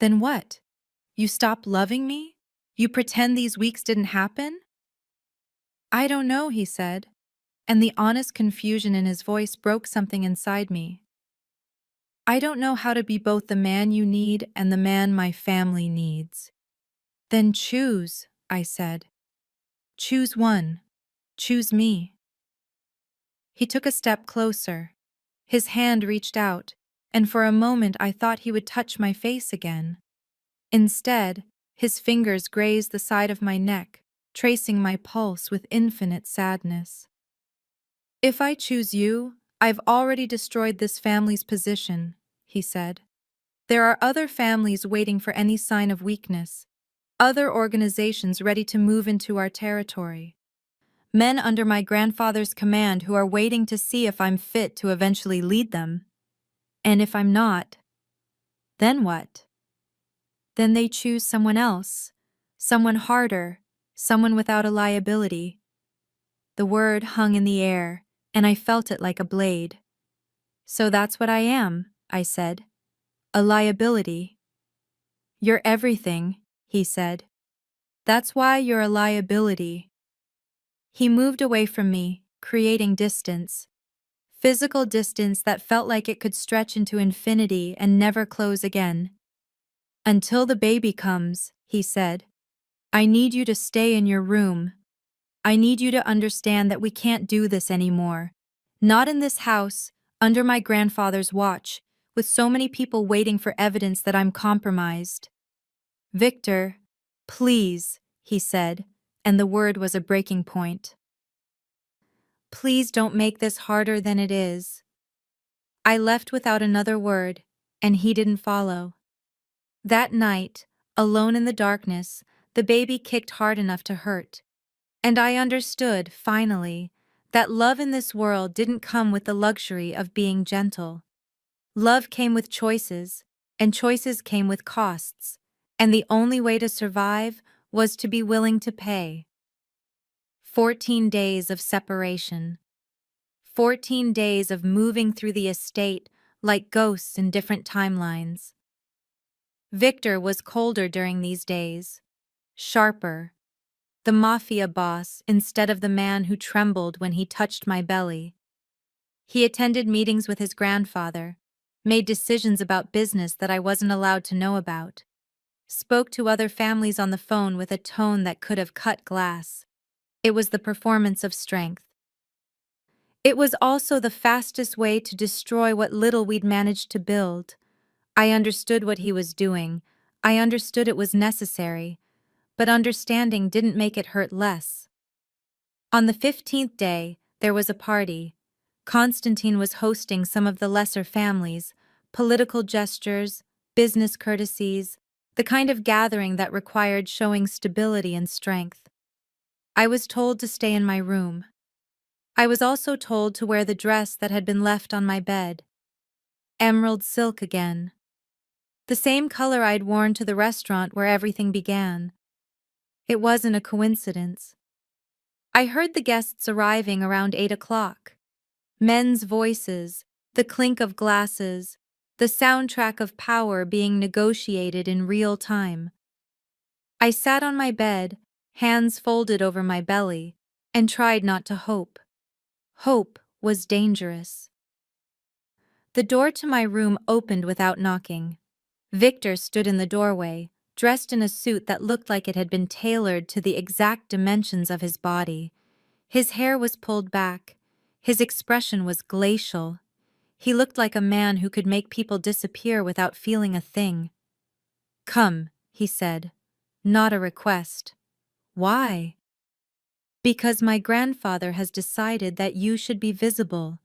Then what? You stop loving me? You pretend these weeks didn't happen? I don't know, he said, and the honest confusion in his voice broke something inside me. I don't know how to be both the man you need and the man my family needs. Then choose, I said. Choose one. Choose me. He took a step closer. His hand reached out, and for a moment I thought he would touch my face again. Instead, his fingers grazed the side of my neck, tracing my pulse with infinite sadness. If I choose you, I've already destroyed this family's position, he said. There are other families waiting for any sign of weakness, other organizations ready to move into our territory. Men under my grandfather's command who are waiting to see if I'm fit to eventually lead them. And if I'm not, then what? Then they choose someone else, someone harder, someone without a liability. The word hung in the air, and I felt it like a blade. So that's what I am, I said. A liability. You're everything, he said. That's why you're a liability. He moved away from me, creating distance. Physical distance that felt like it could stretch into infinity and never close again. Until the baby comes, he said. I need you to stay in your room. I need you to understand that we can't do this anymore. Not in this house, under my grandfather's watch, with so many people waiting for evidence that I'm compromised. Victor, please, he said, and the word was a breaking point. Please don't make this harder than it is. I left without another word, and he didn't follow. That night, alone in the darkness, the baby kicked hard enough to hurt. And I understood, finally, that love in this world didn't come with the luxury of being gentle. Love came with choices, and choices came with costs, and the only way to survive was to be willing to pay. 14 days of separation. 14 days of moving through the estate like ghosts in different timelines. Victor was colder during these days, sharper. The Mafia boss instead of the man who trembled when he touched my belly. He attended meetings with his grandfather, made decisions about business that I wasn't allowed to know about, spoke to other families on the phone with a tone that could have cut glass. It was the performance of strength. It was also the fastest way to destroy what little we'd managed to build. I understood what he was doing. I understood it was necessary, but understanding didn't make it hurt less. On the 15th day, there was a party. Constantine was hosting some of the lesser families, political gestures, business courtesies, the kind of gathering that required showing stability and strength. I was told to stay in my room. I was also told to wear the dress that had been left on my bed. Emerald silk again. The same color I'd worn to the restaurant where everything began. It wasn't a coincidence. I heard the guests arriving around 8 o'clock. Men's voices, the clink of glasses, the soundtrack of power being negotiated in real time. I sat on my bed, hands folded over my belly, and tried not to hope. Hope was dangerous. The door to my room opened without knocking. Victor stood in the doorway, dressed in a suit that looked like it had been tailored to the exact dimensions of his body. His hair was pulled back. His expression was glacial. He looked like a man who could make people disappear without feeling a thing. Come, he said. Not a request. Why? Because my grandfather has decided that you should be visible,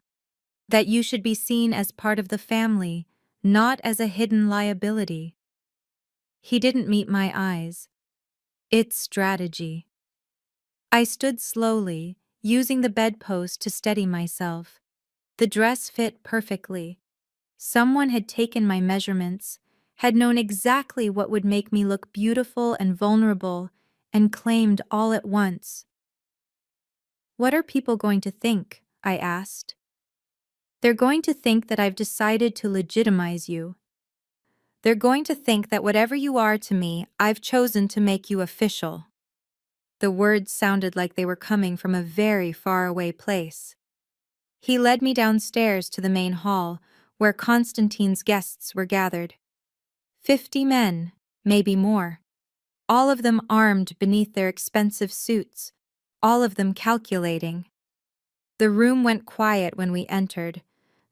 that you should be seen as part of the family, not as a hidden liability. He didn't meet my eyes. It's strategy. I stood slowly, using the bedpost to steady myself. The dress fit perfectly. Someone had taken my measurements, had known exactly what would make me look beautiful and vulnerable, and claimed all at once. What are people going to think? I asked. They're going to think that I've decided to legitimize you. They're going to think that whatever you are to me, I've chosen to make you official. The words sounded like they were coming from a very far away place. He led me downstairs to the main hall, where Constantine's guests were gathered. 50 men, maybe more. All of them armed beneath their expensive suits, all of them calculating. The room went quiet when we entered.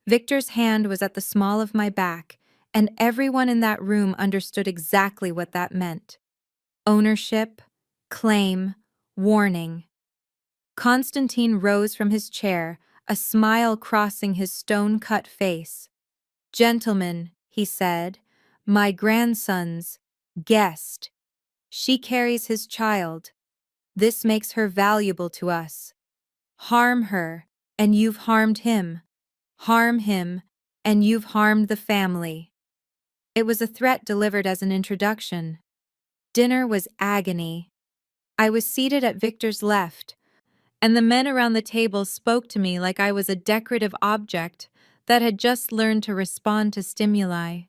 Victor's hand was at the small of my back, and everyone in that room understood exactly what that meant. Ownership, claim, warning. Constantine rose from his chair, a smile crossing his stone-cut face. "Gentlemen," he said, "my grandson's guest. She carries his child. This makes her valuable to us. Harm her, and you've harmed him. Harm him, and you've harmed the family." It was a threat delivered as an introduction. Dinner was agony. I was seated at Victor's left, and the men around the table spoke to me like I was a decorative object that had just learned to respond to stimuli.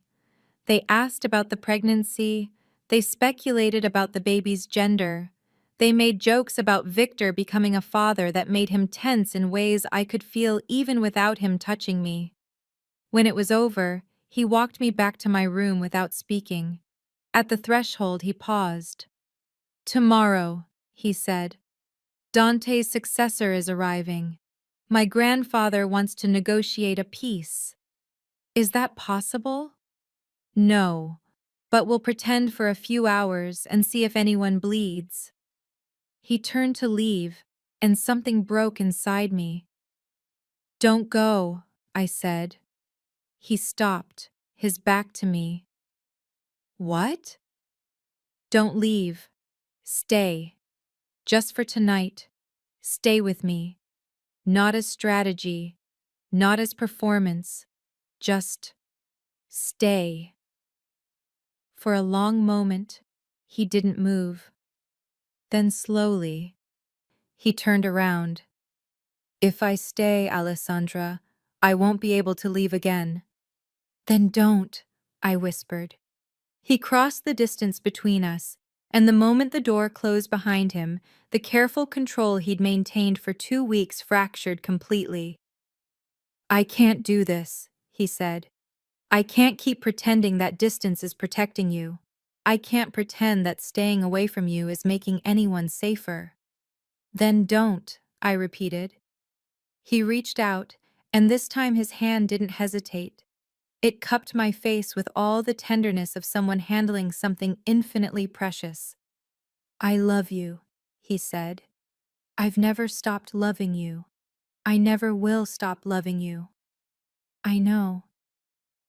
They asked about the pregnancy, they speculated about the baby's gender, they made jokes about Victor becoming a father that made him tense in ways I could feel even without him touching me. When it was over, he walked me back to my room without speaking. At the threshold, he paused. "Tomorrow," he said, "Dante's successor is arriving. My grandfather wants to negotiate a peace." "Is that possible?" "No, but we'll pretend for a few hours and see if anyone bleeds." He turned to leave, and something broke inside me. "Don't go," I said. He stopped, his back to me. "What?" "Don't leave. Stay. Just for tonight. Stay with me. Not as strategy, not as performance. Just stay." For a long moment, he didn't move. Then slowly, he turned around. "If I stay, Alessandra, I won't be able to leave again." "Then don't," I whispered. He crossed the distance between us, and the moment the door closed behind him, the careful control he'd maintained for 2 weeks fractured completely. "I can't do this," he said. "I can't keep pretending that distance is protecting you. I can't pretend that staying away from you is making anyone safer." "Then don't," I repeated. He reached out, and this time his hand didn't hesitate. It cupped my face with all the tenderness of someone handling something infinitely precious. "I love you," he said. "I've never stopped loving you. I never will stop loving you." "I know.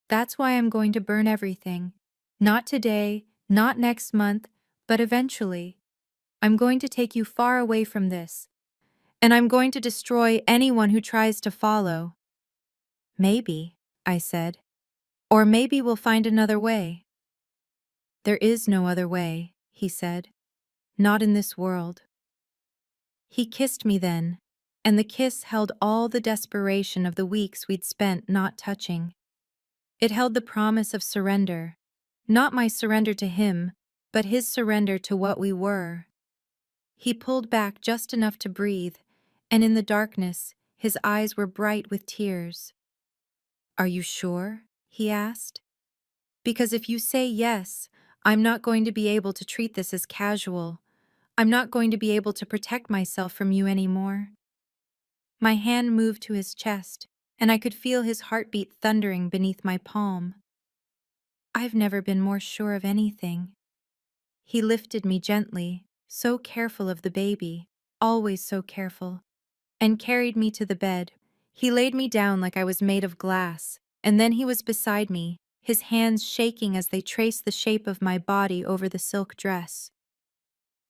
That's why I'm going to burn everything. Not today, not next month, but eventually. I'm going to take you far away from this, and I'm going to destroy anyone who tries to follow." "Maybe," I said. "Or maybe we'll find another way." "There is no other way," he said. "Not in this world." He kissed me then, and the kiss held all the desperation of the weeks we'd spent not touching. It held the promise of surrender, not my surrender to him, but his surrender to what we were. He pulled back just enough to breathe, and in the darkness, his eyes were bright with tears. "Are you sure?" he asked. "Because if you say yes, I'm not going to be able to treat this as casual. I'm not going to be able to protect myself from you anymore." My hand moved to his chest, and I could feel his heartbeat thundering beneath my palm. "I've never been more sure of anything." He lifted me gently, so careful of the baby. always so careful, and carried me to the bed. He laid me down like I was made of glass, and then he was beside me, his hands shaking as they traced the shape of my body over the silk dress.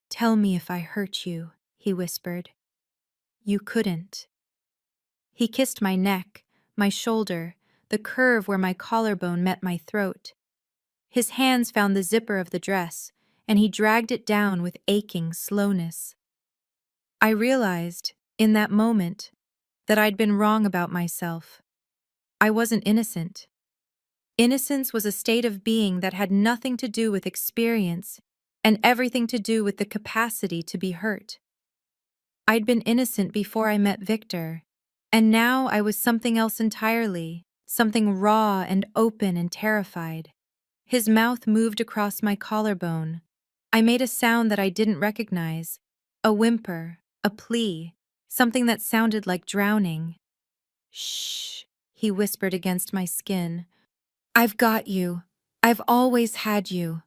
"Tell me if I hurt you," he whispered. "You couldn't." He kissed my neck, my shoulder, the curve where my collarbone met my throat. His hands found the zipper of the dress, and he dragged it down with aching slowness. I realized, in that moment, that I'd been wrong about myself. I wasn't innocent. Innocence was a state of being that had nothing to do with experience and everything to do with the capacity to be hurt. I'd been innocent before I met Victor, and now I was something else entirely, something raw and open and terrified. His mouth moved across my collarbone. I made a sound that I didn't recognize, a whimper, a plea, something that sounded like drowning. "Shh," he whispered against my skin. "I've got you. I've always had you."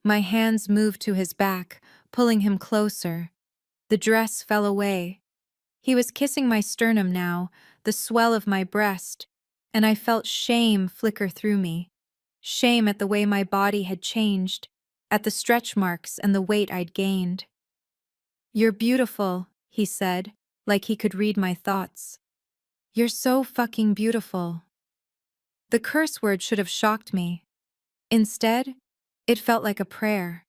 My hands moved to his back, pulling him closer. The dress fell away. He was kissing my sternum now, the swell of my breast, and I felt shame flicker through me. Shame at the way my body had changed, at the stretch marks and the weight I'd gained. "You're beautiful," he said, like he could read my thoughts. "You're so fucking beautiful." The curse word should have shocked me. Instead, it felt like a prayer.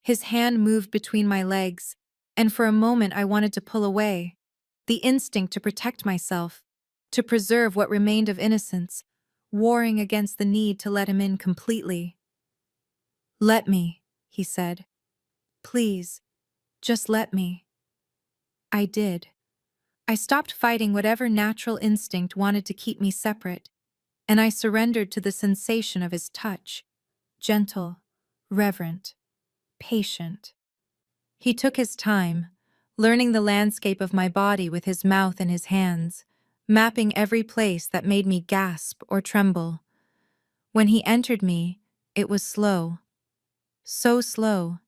His hand moved between my legs, and for a moment I wanted to pull away. The instinct to protect myself, to preserve what remained of innocence, warring against the need to let him in completely. "Let me," he said. "Please, just let me." I did. I stopped fighting whatever natural instinct wanted to keep me separate, and I surrendered to the sensation of his touch, gentle, reverent, patient. He took his time, learning the landscape of my body with his mouth and his hands, mapping every place that made me gasp or tremble. When he entered me, it was slow. So slow.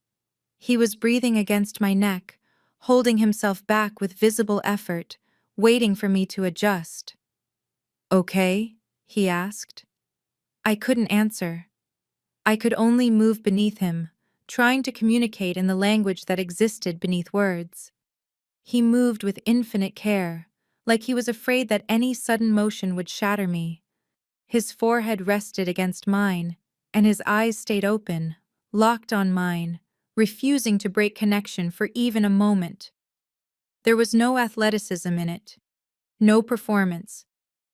He was breathing against my neck, holding himself back with visible effort, waiting for me to adjust. "Okay?" he asked. I couldn't answer. I could only move beneath him, trying to communicate in the language that existed beneath words. He moved with infinite care, like he was afraid that any sudden motion would shatter me. His forehead rested against mine, and his eyes stayed open, locked on mine, refusing to break connection for even a moment. There was no athleticism in it, no performance,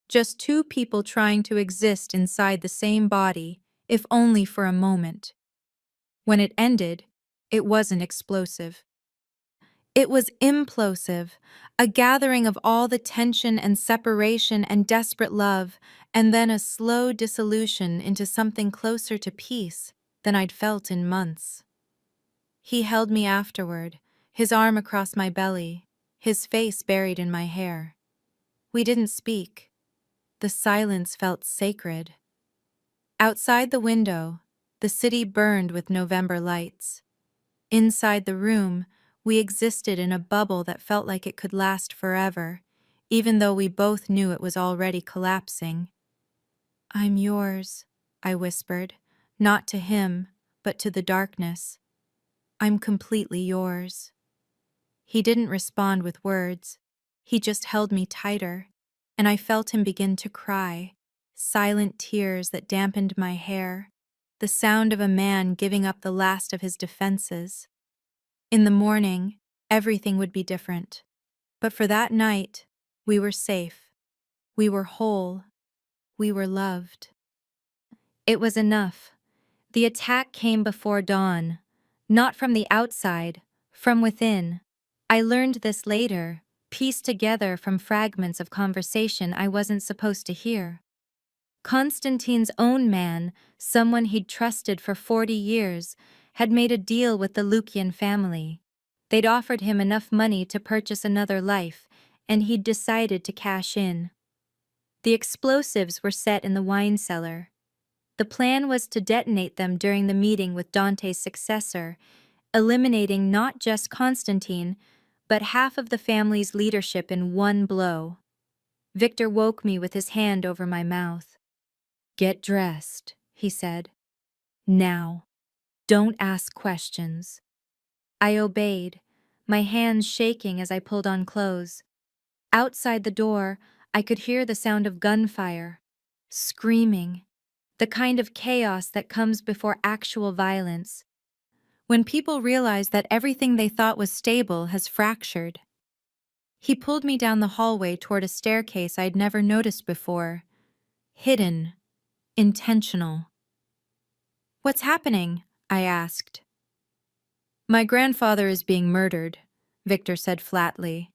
just two people trying to exist inside the same body, if only for a moment. When it ended, it wasn't explosive. It was implosive, a gathering of all the tension and separation and desperate love, and then a slow dissolution into something closer to peace than I'd felt in months. He held me afterward, his arm across my belly, his face buried in my hair. We didn't speak. The silence felt sacred. Outside the window, the city burned with November lights. Inside the room, we existed in a bubble that felt like it could last forever, even though we both knew it was already collapsing. "I'm yours," I whispered, not to him, but to the darkness. "I'm completely yours." He didn't respond with words. He just held me tighter, and I felt him begin to cry, silent tears that dampened my hair, the sound of a man giving up the last of his defenses. In the morning, everything would be different. But for that night, we were safe. We were whole. We were loved. It was enough. The attack came before dawn. Not from the outside, from within. I learned this later, pieced together from fragments of conversation I wasn't supposed to hear. Constantine's own man, someone he'd trusted for 40 years, had made a deal with the Lukian family. They'd offered him enough money to purchase another life, and he'd decided to cash in. The explosives were set in the wine cellar. The plan was to detonate them during the meeting with Dante's successor, eliminating not just Constantine, but half of the family's leadership in one blow. Victor woke me with his hand over my mouth. "Get dressed," he said. "Now. Don't ask questions." I obeyed, my hands shaking as I pulled on clothes. Outside the door, I could hear the sound of gunfire, screaming, the kind of chaos that comes before actual violence, when people realize that everything they thought was stable has fractured. He pulled me down the hallway toward a staircase I'd never noticed before. Hidden. Intentional. "What's happening?" I asked. "My grandfather is being murdered," Victor said flatly.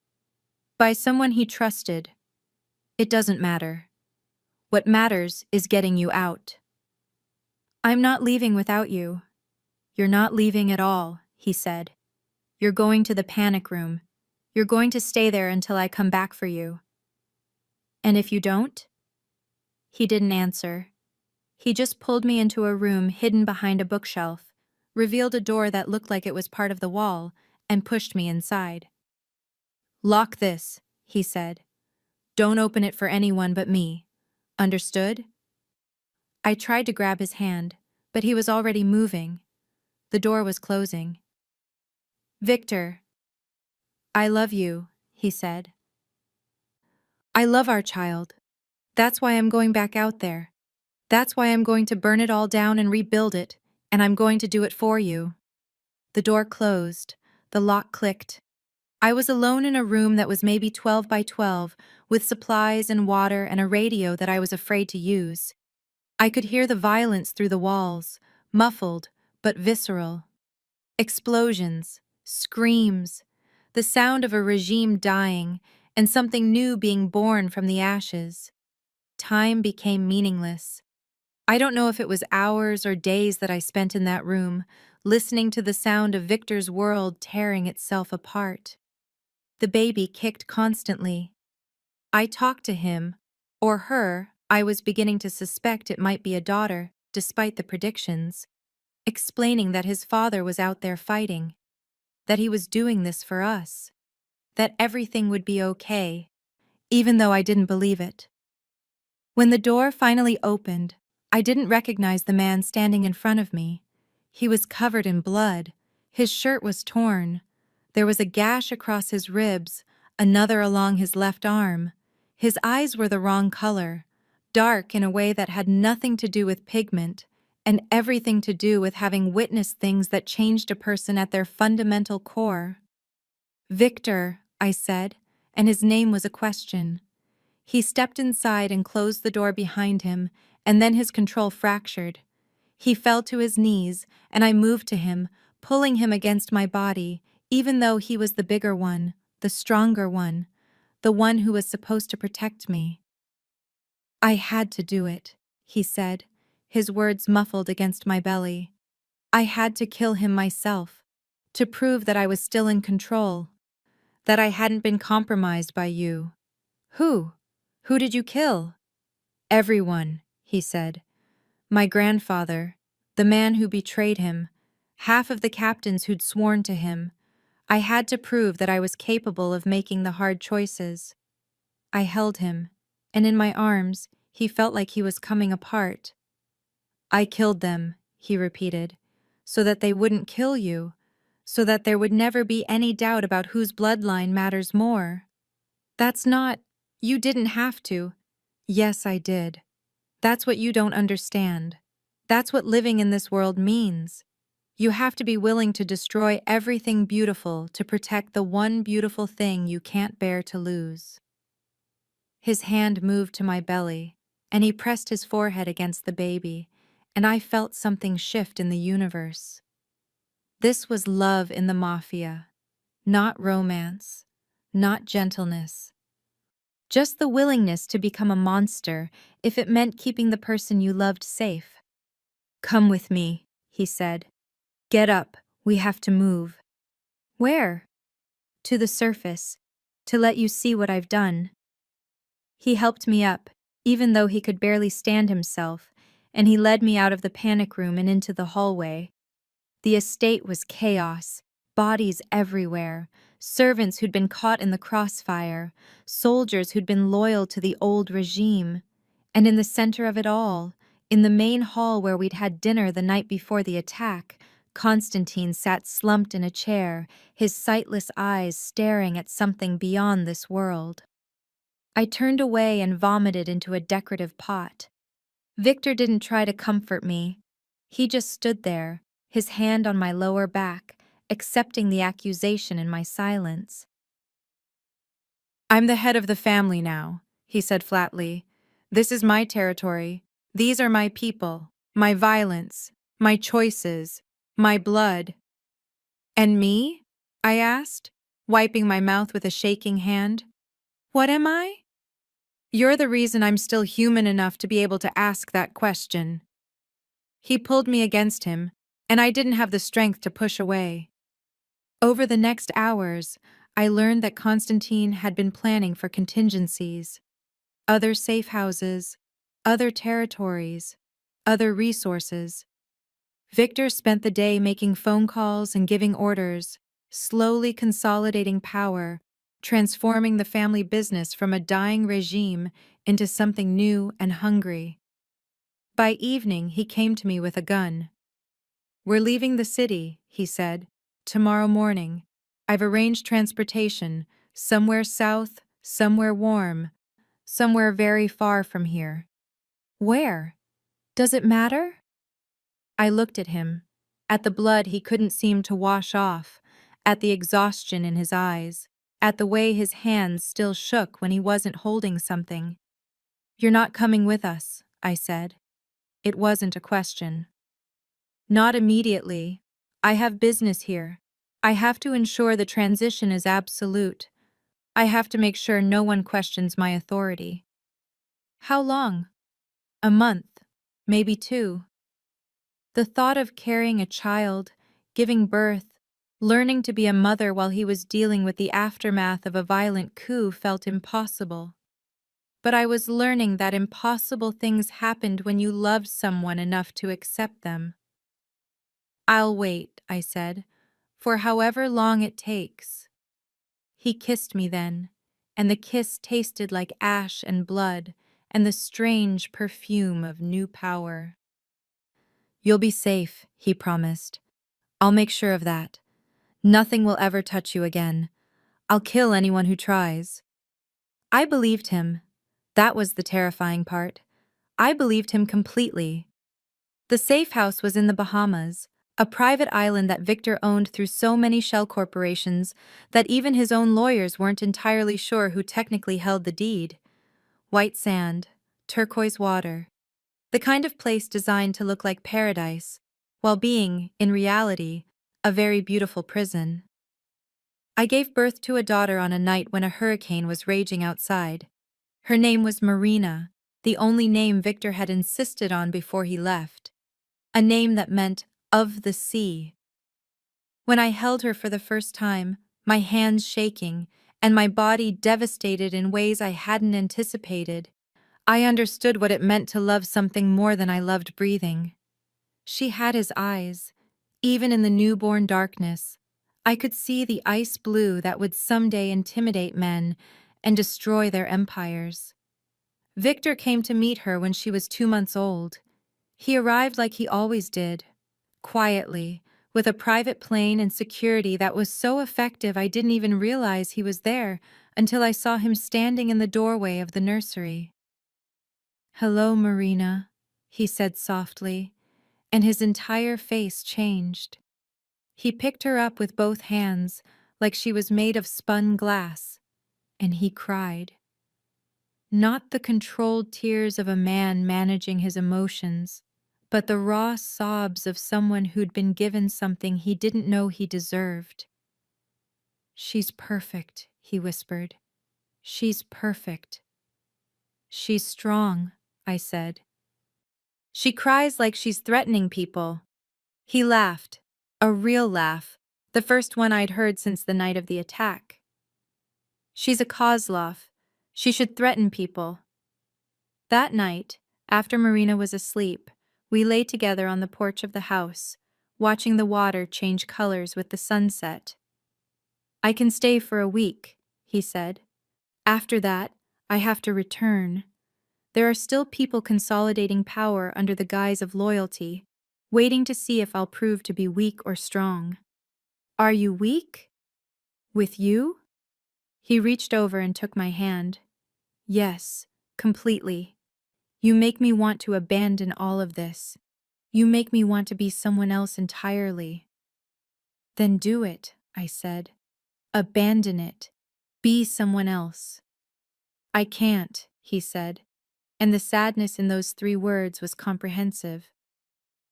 "By someone he trusted. It doesn't matter. What matters is getting you out." "I'm not leaving without you." "You're not leaving at all," he said. "You're going to the panic room. You're going to stay there until I come back for you." "And if you don't?" He didn't answer. He just pulled me into a room hidden behind a bookshelf, revealed a door that looked like it was part of the wall, and pushed me inside. "Lock this," he said. "Don't open it for anyone but me. Understood?" I tried to grab his hand, but he was already moving. The door was closing. "Victor, I love you," he said. "I love our child. That's why I'm going back out there. That's why I'm going to burn it all down and rebuild it, and I'm going to do it for you." The door closed. The lock clicked. I was alone in a room that was maybe 12 by 12, with supplies and water and a radio that I was afraid to use. I could hear the violence through the walls, muffled, but visceral. Explosions, screams, the sound of a regime dying, and something new being born from the ashes. Time became meaningless. I don't know if it was hours or days that I spent in that room, listening to the sound of Victor's world tearing itself apart. The baby kicked constantly. I talked to him, or her. I was beginning to suspect it might be a daughter, despite the predictions, explaining that his father was out there fighting, that he was doing this for us, that everything would be okay, even though I didn't believe it. When the door finally opened, I didn't recognize the man standing in front of me. He was covered in blood. His shirt was torn. There was a gash across his ribs, another along his left arm. His eyes were the wrong color, dark in a way that had nothing to do with pigment, and everything to do with having witnessed things that changed a person at their fundamental core. "Victor," I said, and his name was a question. He stepped inside and closed the door behind him, and then his control fractured. He fell to his knees, and I moved to him, pulling him against my body, even though he was the bigger one, the stronger one, the one who was supposed to protect me. "I had to do it," he said, his words muffled against my belly. "I had to kill him myself, to prove that I was still in control, that I hadn't been compromised by you." "Who? Who did you kill?" "Everyone," he said. "My grandfather, the man who betrayed him, half of the captains who'd sworn to him. I had to prove that I was capable of making the hard choices." I held him, and in my arms, he felt like he was coming apart. "I killed them," he repeated, "so that they wouldn't kill you, so that there would never be any doubt about whose bloodline matters more." "That's not... You didn't have to." "Yes, I did. That's what you don't understand. That's what living in this world means. You have to be willing to destroy everything beautiful to protect the one beautiful thing you can't bear to lose." His hand moved to my belly, and he pressed his forehead against the baby, and I felt something shift in the universe. This was love in the Mafia, not romance, not gentleness. Just the willingness to become a monster if it meant keeping the person you loved safe. "Come with me," he said. "Get up, we have to move." "Where?" "To the surface, to let you see what I've done." He helped me up, even though he could barely stand himself, and he led me out of the panic room and into the hallway. The estate was chaos, bodies everywhere, servants who'd been caught in the crossfire, soldiers who'd been loyal to the old regime. And in the center of it all, in the main hall where we'd had dinner the night before the attack, Constantine sat slumped in a chair, his sightless eyes staring at something beyond this world. I turned away and vomited into a decorative pot. Victor didn't try to comfort me. He just stood there, his hand on my lower back, accepting the accusation in my silence. "I'm the head of the family now," he said flatly. "This is my territory. These are my people, my violence, my choices, my blood." "And me?" I asked, wiping my mouth with a shaking hand. "What am I?" "You're the reason I'm still human enough to be able to ask that question." He pulled me against him, and I didn't have the strength to push away. Over the next hours, I learned that Constantine had been planning for contingencies, other safe houses, other territories, other resources. Victor spent the day making phone calls and giving orders, slowly consolidating power, transforming the family business from a dying regime into something new and hungry. By evening, he came to me with a gun. "We're leaving the city," he said, "tomorrow morning. I've arranged transportation, somewhere south, somewhere warm, somewhere very far from here." "Where? Does it matter?" I looked at him, at the blood he couldn't seem to wash off, at the exhaustion in his eyes, at the way his hands still shook when he wasn't holding something. "You're not coming with us," I said. It wasn't a question. "Not immediately. I have business here. I have to ensure the transition is absolute. I have to make sure no one questions my authority." "How long?" "A month. Maybe 2. The thought of carrying a child, giving birth, learning to be a mother while he was dealing with the aftermath of a violent coup felt impossible. But I was learning that impossible things happened when you loved someone enough to accept them. "I'll wait," I said, "for however long it takes." He kissed me then, and the kiss tasted like ash and blood and the strange perfume of new power. "You'll be safe," he promised. "I'll make sure of that. Nothing will ever touch you again. I'll kill anyone who tries." I believed him. That was the terrifying part. I believed him completely. The safe house was in the Bahamas, a private island that Victor owned through so many shell corporations that even his own lawyers weren't entirely sure who technically held the deed. White sand, turquoise water, the kind of place designed to look like paradise, while being, in reality, a very beautiful prison. I gave birth to a daughter on a night when a hurricane was raging outside. Her name was Marina, the only name Victor had insisted on before he left. A name that meant "of the sea." When I held her for the first time, my hands shaking, and my body devastated in ways I hadn't anticipated, I understood what it meant to love something more than I loved breathing. She had his eyes. Even in the newborn darkness, I could see the ice blue that would someday intimidate men and destroy their empires. Victor came to meet her when she was 2 months old. He arrived like he always did, quietly, with a private plane and security that was so effective I didn't even realize he was there until I saw him standing in the doorway of the nursery. "Hello, Marina," he said softly, and his entire face changed. He picked her up with both hands, like she was made of spun glass, and he cried. Not the controlled tears of a man managing his emotions, but the raw sobs of someone who'd been given something he didn't know he deserved. "She's perfect," he whispered. "She's perfect." "She's strong," I said. "She cries like she's threatening people." He laughed, a real laugh, the first one I'd heard since the night of the attack. "She's a Kozlov. She should threaten people." That night, after Marina was asleep, we lay together on the porch of the house, watching the water change colors with the sunset. I can stay for a week, he said. After that, I have to return. There are still people consolidating power under the guise of loyalty, waiting to see if I'll prove to be weak or strong. Are you weak? With you? He reached over and took my hand. Yes, completely. You make me want to abandon all of this. You make me want to be someone else entirely. Then do it, I said. Abandon it. Be someone else. I can't, he said, and the sadness in those 3 words was comprehensive.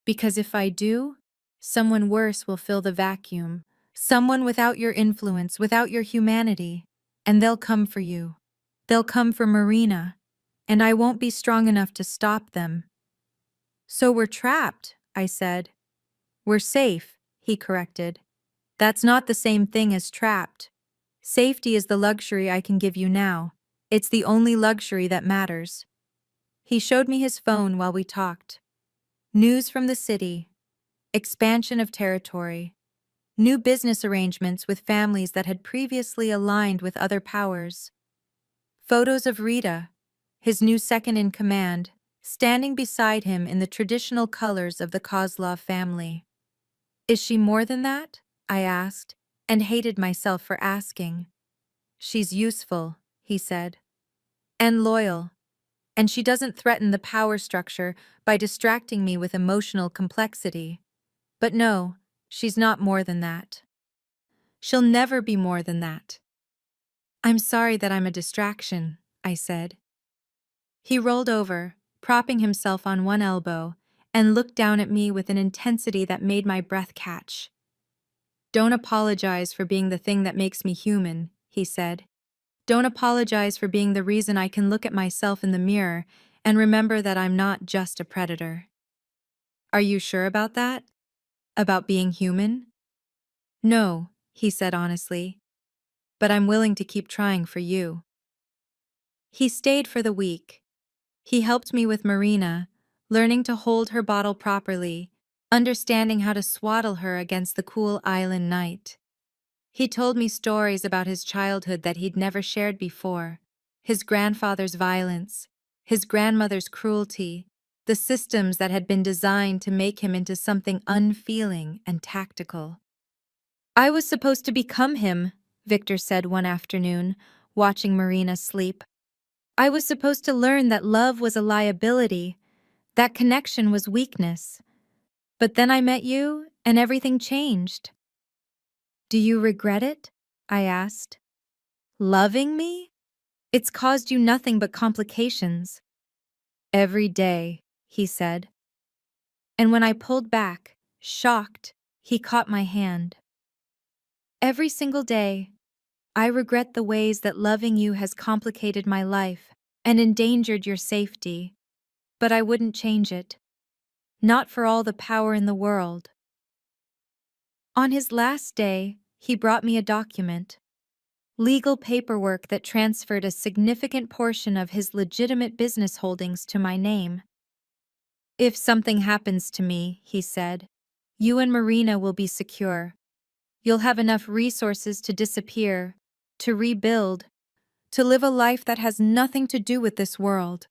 Because if I do, someone worse will fill the vacuum, someone without your influence, without your humanity, and they'll come for you. They'll come for Marina, and I won't be strong enough to stop them. So we're trapped, I said. We're safe, he corrected. That's not the same thing as trapped. Safety is the luxury I can give you now. It's the only luxury that matters. He showed me his phone while we talked. News from the city, expansion of territory, new business arrangements with families that had previously aligned with other powers. Photos of Rita, his new second-in-command, standing beside him in the traditional colors of the Kozlov family. Is she more than that? I asked, and hated myself for asking. She's useful, he said. And loyal. And she doesn't threaten the power structure by distracting me with emotional complexity. But no, she's not more than that. She'll never be more than that. I'm sorry that I'm a distraction, I said. He rolled over, propping himself on one elbow, and looked down at me with an intensity that made my breath catch. Don't apologize for being the thing that makes me human, he said. Don't apologize for being the reason I can look at myself in the mirror and remember that I'm not just a predator. Are you sure about that? About being human? No, he said honestly, but I'm willing to keep trying for you. He stayed for the week. He helped me with Marina, learning to hold her bottle properly, understanding how to swaddle her against the cool island night. He told me stories about his childhood that he'd never shared before, his grandfather's violence, his grandmother's cruelty, the systems that had been designed to make him into something unfeeling and tactical. I was supposed to become him, Victor said one afternoon, watching Marina sleep. I was supposed to learn that love was a liability, that connection was weakness. But then I met you, and everything changed. Do you regret it? I asked. Loving me? It's caused you nothing but complications. Every day, he said. And when I pulled back, shocked, he caught my hand. Every single day, I regret the ways that loving you has complicated my life and endangered your safety, but I wouldn't change it. Not for all the power in the world. On his last day, he brought me a document. Legal paperwork that transferred a significant portion of his legitimate business holdings to my name. If something happens to me, he said, you and Marina will be secure. You'll have enough resources to disappear, to rebuild, to live a life that has nothing to do with this world.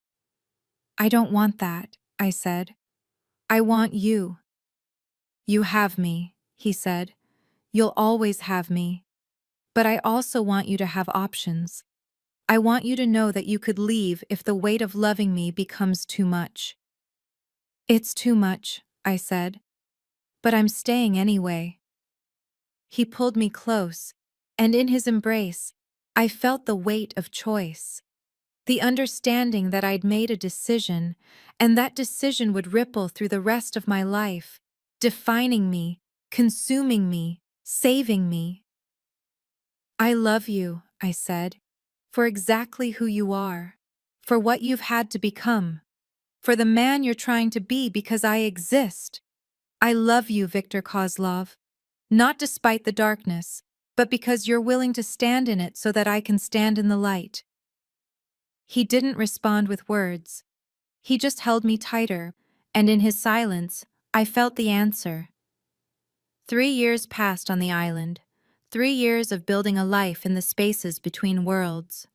I don't want that, I said. I want you. You have me, he said. You'll always have me. But I also want you to have options. I want you to know that you could leave if the weight of loving me becomes too much. It's too much, I said. But I'm staying anyway. He pulled me close, and in his embrace, I felt the weight of choice. The understanding that I'd made a decision, and that decision would ripple through the rest of my life, defining me, consuming me, saving me. I love you, I said, for exactly who you are, for what you've had to become, for the man you're trying to be because I exist. I love you, Victor Kozlov, not despite the darkness, but because you're willing to stand in it so that I can stand in the light. He didn't respond with words. He just held me tighter, and in his silence, I felt the answer. 3 years passed on the island. 3 years of building a life in the spaces between worlds.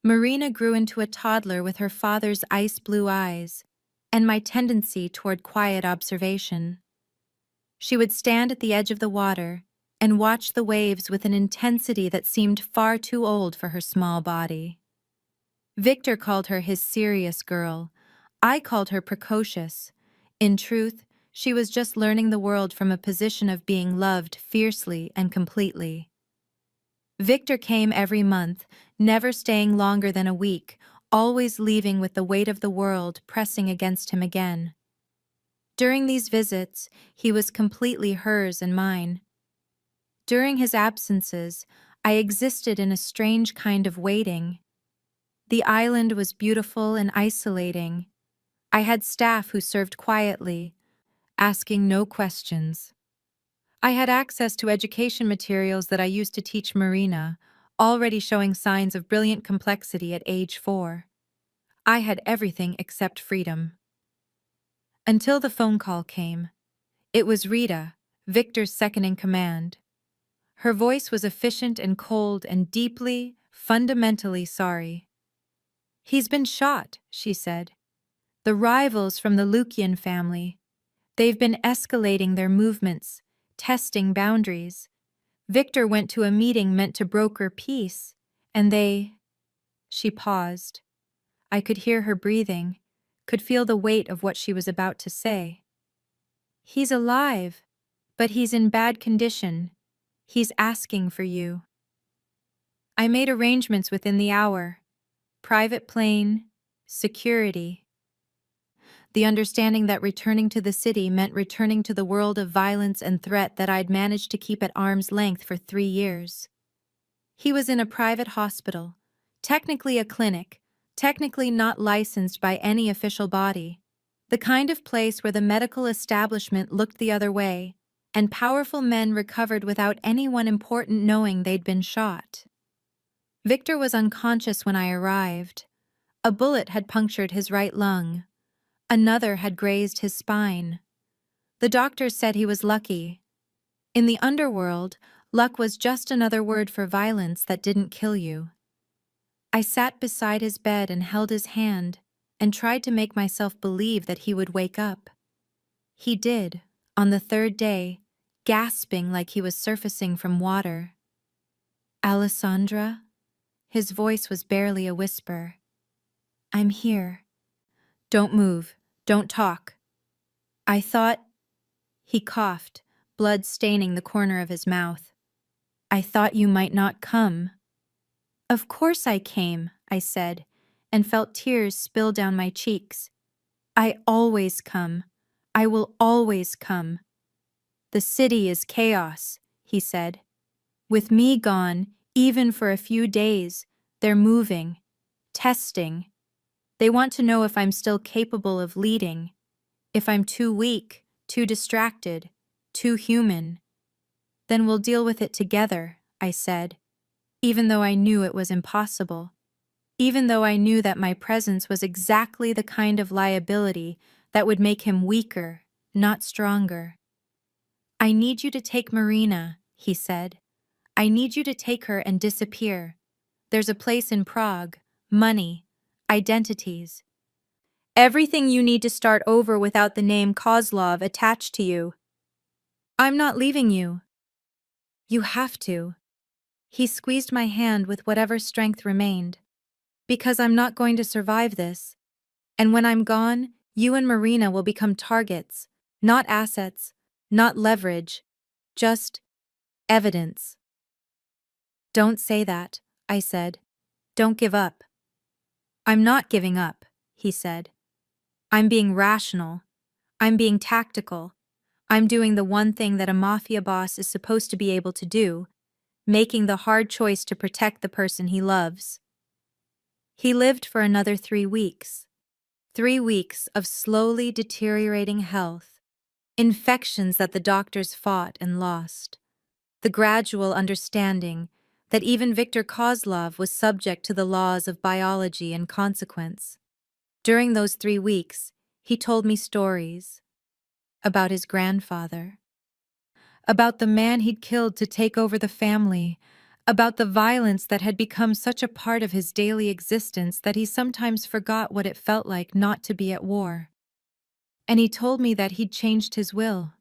Marina grew into a toddler with her father's ice blue eyes and my tendency toward quiet observation. She would stand at the edge of the water and watch the waves with an intensity that seemed far too old for her small body. Victor called her his serious girl. I called her precocious. In truth, she was just learning the world from a position of being loved fiercely and completely. Victor came every month, never staying longer than a week, always leaving with the weight of the world pressing against him again. During these visits, he was completely hers and mine. During his absences, I existed in a strange kind of waiting. The island was beautiful and isolating. I had staff who served quietly, asking no questions. I had access to education materials that I used to teach Marina, already showing signs of brilliant complexity at age 4. I had everything except freedom. Until the phone call came. It was Rita, Victor's second-in-command. Her voice was efficient and cold and deeply, fundamentally sorry. "He's been shot," she said. "The rivals from the Lucian family. They've been escalating their movements, testing boundaries. Victor went to a meeting meant to broker peace, and they—" She paused. I could hear her breathing, could feel the weight of what she was about to say. "He's alive, but he's in bad condition. He's asking for you." I made arrangements within the hour. Private plane, security. The understanding that returning to the city meant returning to the world of violence and threat that I'd managed to keep at arm's length for 3 years. He was in a private hospital, technically a clinic, technically not licensed by any official body. The kind of place where the medical establishment looked the other way, and powerful men recovered without anyone important knowing they'd been shot. Victor was unconscious when I arrived. A bullet had punctured his right lung. Another had grazed his spine. The doctors said he was lucky. In the underworld, luck was just another word for violence that didn't kill you. I sat beside his bed and held his hand and tried to make myself believe that he would wake up. He did, on the 3rd day, gasping like he was surfacing from water. "Alessandra?" His voice was barely a whisper. "I'm here. Don't move. Don't talk." I thought... He coughed, blood staining the corner of his mouth. "I thought you might not come." "Of course I came," I said, and felt tears spill down my cheeks. "I always come. I will always come." "The city is chaos," he said. "With me gone, even for a few days, they're moving, testing. They want to know if I'm still capable of leading, if I'm too weak, too distracted, too human. Then we'll deal with it together," I said, even though I knew it was impossible, even though I knew that my presence was exactly the kind of liability that would make him weaker, not stronger. "I need you to take Marina," he said. "I need you to take her and disappear. There's a place in Prague, money, identities. Everything you need to start over without the name Kozlov attached to you. I'm not leaving you. You have to." He squeezed my hand with whatever strength remained. "Because I'm not going to survive this. And when I'm gone, you and Marina will become targets, not assets, not leverage, just evidence." "Don't say that," I said. "Don't give up." "I'm not giving up," he said. "I'm being rational. I'm being tactical. I'm doing the one thing that a mafia boss is supposed to be able to do, making the hard choice to protect the person he loves." He lived for another 3 weeks. 3 weeks of slowly deteriorating health, infections that the doctors fought and lost, the gradual understanding that even Viktor Kozlov was subject to the laws of biology and consequence. During those 3 weeks, he told me stories about his grandfather, about the man he'd killed to take over the family, about the violence that had become such a part of his daily existence that he sometimes forgot what it felt like not to be at war. And he told me that he'd changed his will,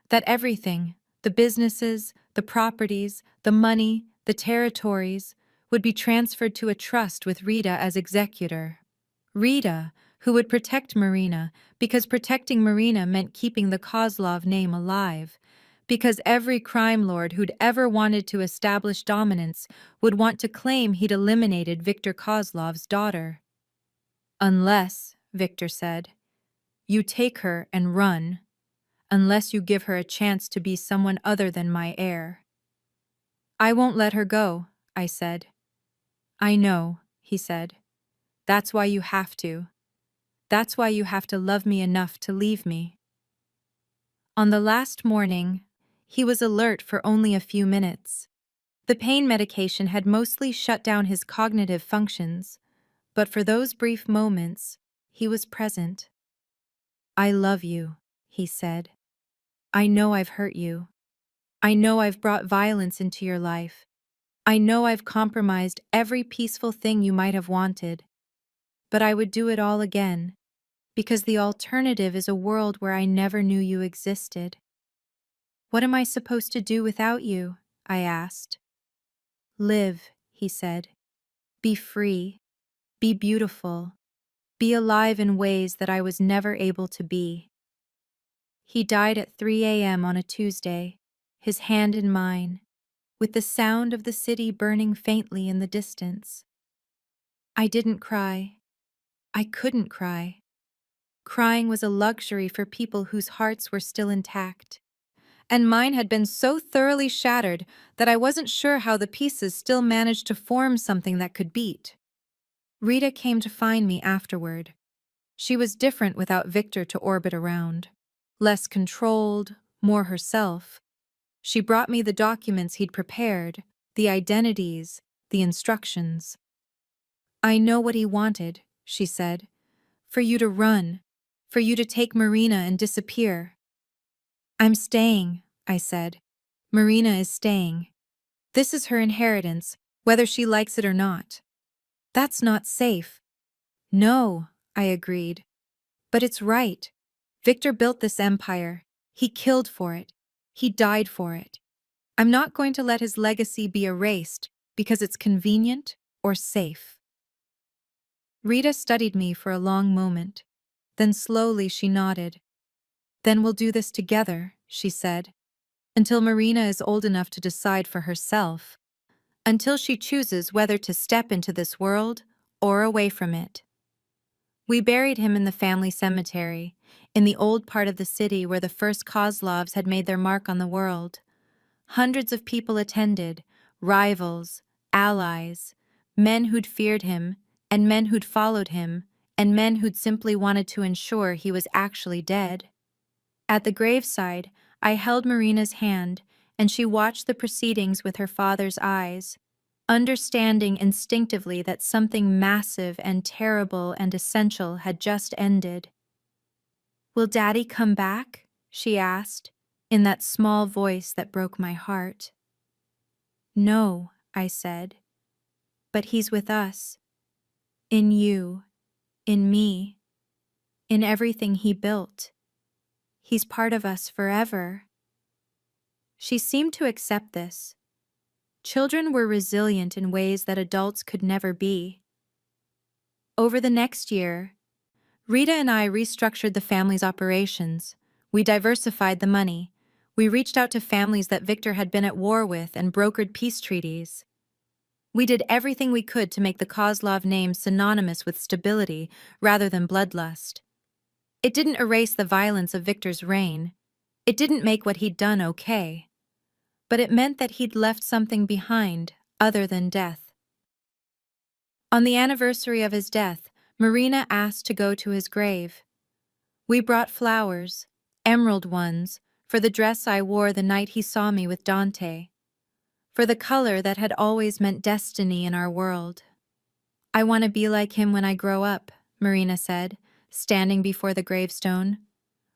that everything, the businesses, the properties, the money, the territories, would be transferred to a trust with Rita as executor. Rita, who would protect Marina, because protecting Marina meant keeping the Kozlov name alive, because every crime lord who'd ever wanted to establish dominance would want to claim he'd eliminated Viktor Kozlov's daughter. Unless, Viktor said, you take her and run, unless you give her a chance to be someone other than my heir. I won't let her go, I said. I know, he said. That's why you have to. That's why you have to love me enough to leave me. On the last morning, he was alert for only a few minutes. The pain medication had mostly shut down his cognitive functions, but for those brief moments, he was present. I love you, he said. I know I've hurt you. I know I've brought violence into your life. I know I've compromised every peaceful thing you might have wanted. But I would do it all again, because the alternative is a world where I never knew you existed. What am I supposed to do without you? I asked. Live, he said. Be free. Be beautiful. Be alive in ways that I was never able to be. He died at 3 a.m. on a Tuesday, his hand in mine, with the sound of the city burning faintly in the distance. I didn't cry. I couldn't cry. Crying was a luxury for people whose hearts were still intact. And mine had been so thoroughly shattered that I wasn't sure how the pieces still managed to form something that could beat. Rita came to find me afterward. She was different without Viktor to orbit around. Less controlled, more herself. She brought me the documents he'd prepared, the identities, the instructions. I know what he wanted, she said. For you to run. For you to take Marina and disappear. I'm staying, I said. Marina is staying. This is her inheritance, whether she likes it or not. That's not safe. No, I agreed. But it's right. Viktor built this empire. He killed for it. He died for it. I'm not going to let his legacy be erased because it's convenient or safe. Rita studied me for a long moment. Then slowly she nodded. Then we'll do this together, she said, until Marina is old enough to decide for herself, until she chooses whether to step into this world or away from it. We buried him in the family cemetery, in the old part of the city where the first Kozlovs had made their mark on the world. Hundreds of people attended, rivals, allies, men who'd feared him, and men who'd followed him, and men who'd simply wanted to ensure he was actually dead. At the graveside, I held Marina's hand, and she watched the proceedings with her father's eyes, understanding instinctively that something massive and terrible and essential had just ended. Will Daddy come back? She asked, in that small voice that broke my heart. No, I said, but he's with us. In you, in me, in everything he built. He's part of us forever. She seemed to accept this. Children were resilient in ways that adults could never be. Over the next year, Rita and I restructured the family's operations. We diversified the money. We reached out to families that Viktor had been at war with and brokered peace treaties. We did everything we could to make the Kozlov name synonymous with stability rather than bloodlust. It didn't erase the violence of Viktor's reign. It didn't make what he'd done okay. But it meant that he'd left something behind other than death. On the anniversary of his death, Marina asked to go to his grave. We brought flowers, emerald ones, for the dress I wore the night he saw me with Dante, for the color that had always meant destiny in our world. I want to be like him when I grow up, Marina said, standing before the gravestone.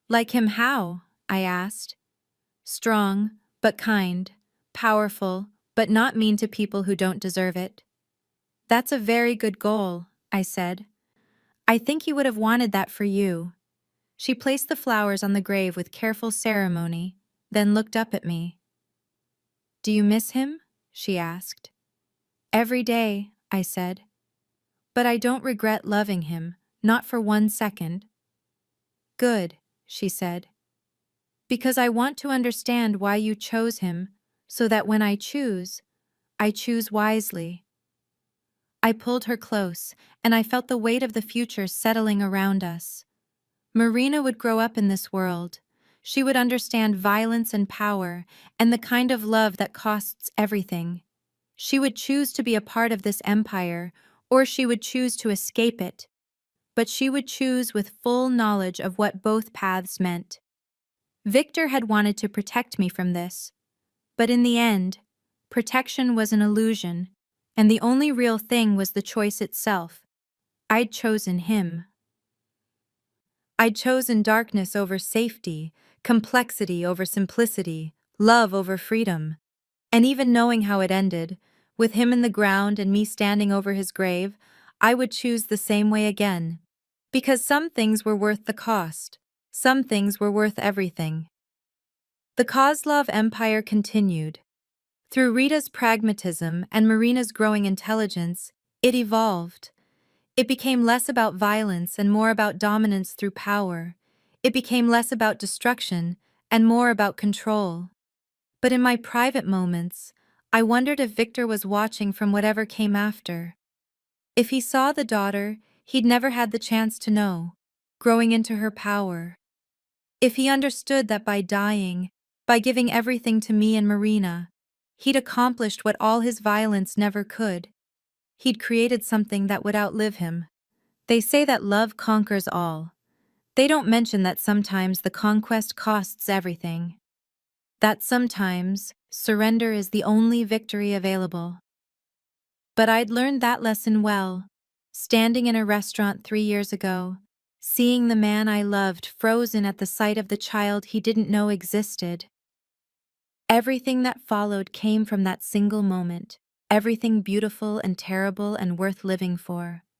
Like him how? I asked. Strong, but kind, powerful, but not mean to people who don't deserve it. That's a very good goal, I said. I think he would have wanted that for you. She placed the flowers on the grave with careful ceremony, then looked up at me. Do you miss him? She asked. Every day, I said. But I don't regret loving him, not for 1 second. Good, she said. Because I want to understand why you chose him, so that when I choose wisely. I pulled her close, and I felt the weight of the future settling around us. Marina would grow up in this world. She would understand violence and power, and the kind of love that costs everything. She would choose to be a part of this empire, or she would choose to escape it. But she would choose with full knowledge of what both paths meant. Victor had wanted to protect me from this. But in the end, protection was an illusion, and the only real thing was the choice itself. I'd chosen him. I'd chosen darkness over safety, complexity over simplicity, love over freedom. And even knowing how it ended, with him in the ground and me standing over his grave, I would choose the same way again. Because some things were worth the cost. Some things were worth everything. The Kozlov Empire continued. Through Rita's pragmatism and Marina's growing intelligence, it evolved. It became less about violence and more about dominance through power. It became less about destruction and more about control. But in my private moments, I wondered if Victor was watching from whatever came after. If he saw the daughter he'd never had the chance to know, growing into her power. If he understood that by dying, by giving everything to me and Marina, he'd accomplished what all his violence never could. He'd created something that would outlive him. They say that love conquers all. They don't mention that sometimes the conquest costs everything. That sometimes surrender is the only victory available. But I'd learned that lesson well, standing in a restaurant 3 years ago, seeing the man I loved frozen at the sight of the child he didn't know existed. Everything that followed came from that single moment, everything beautiful and terrible and worth living for.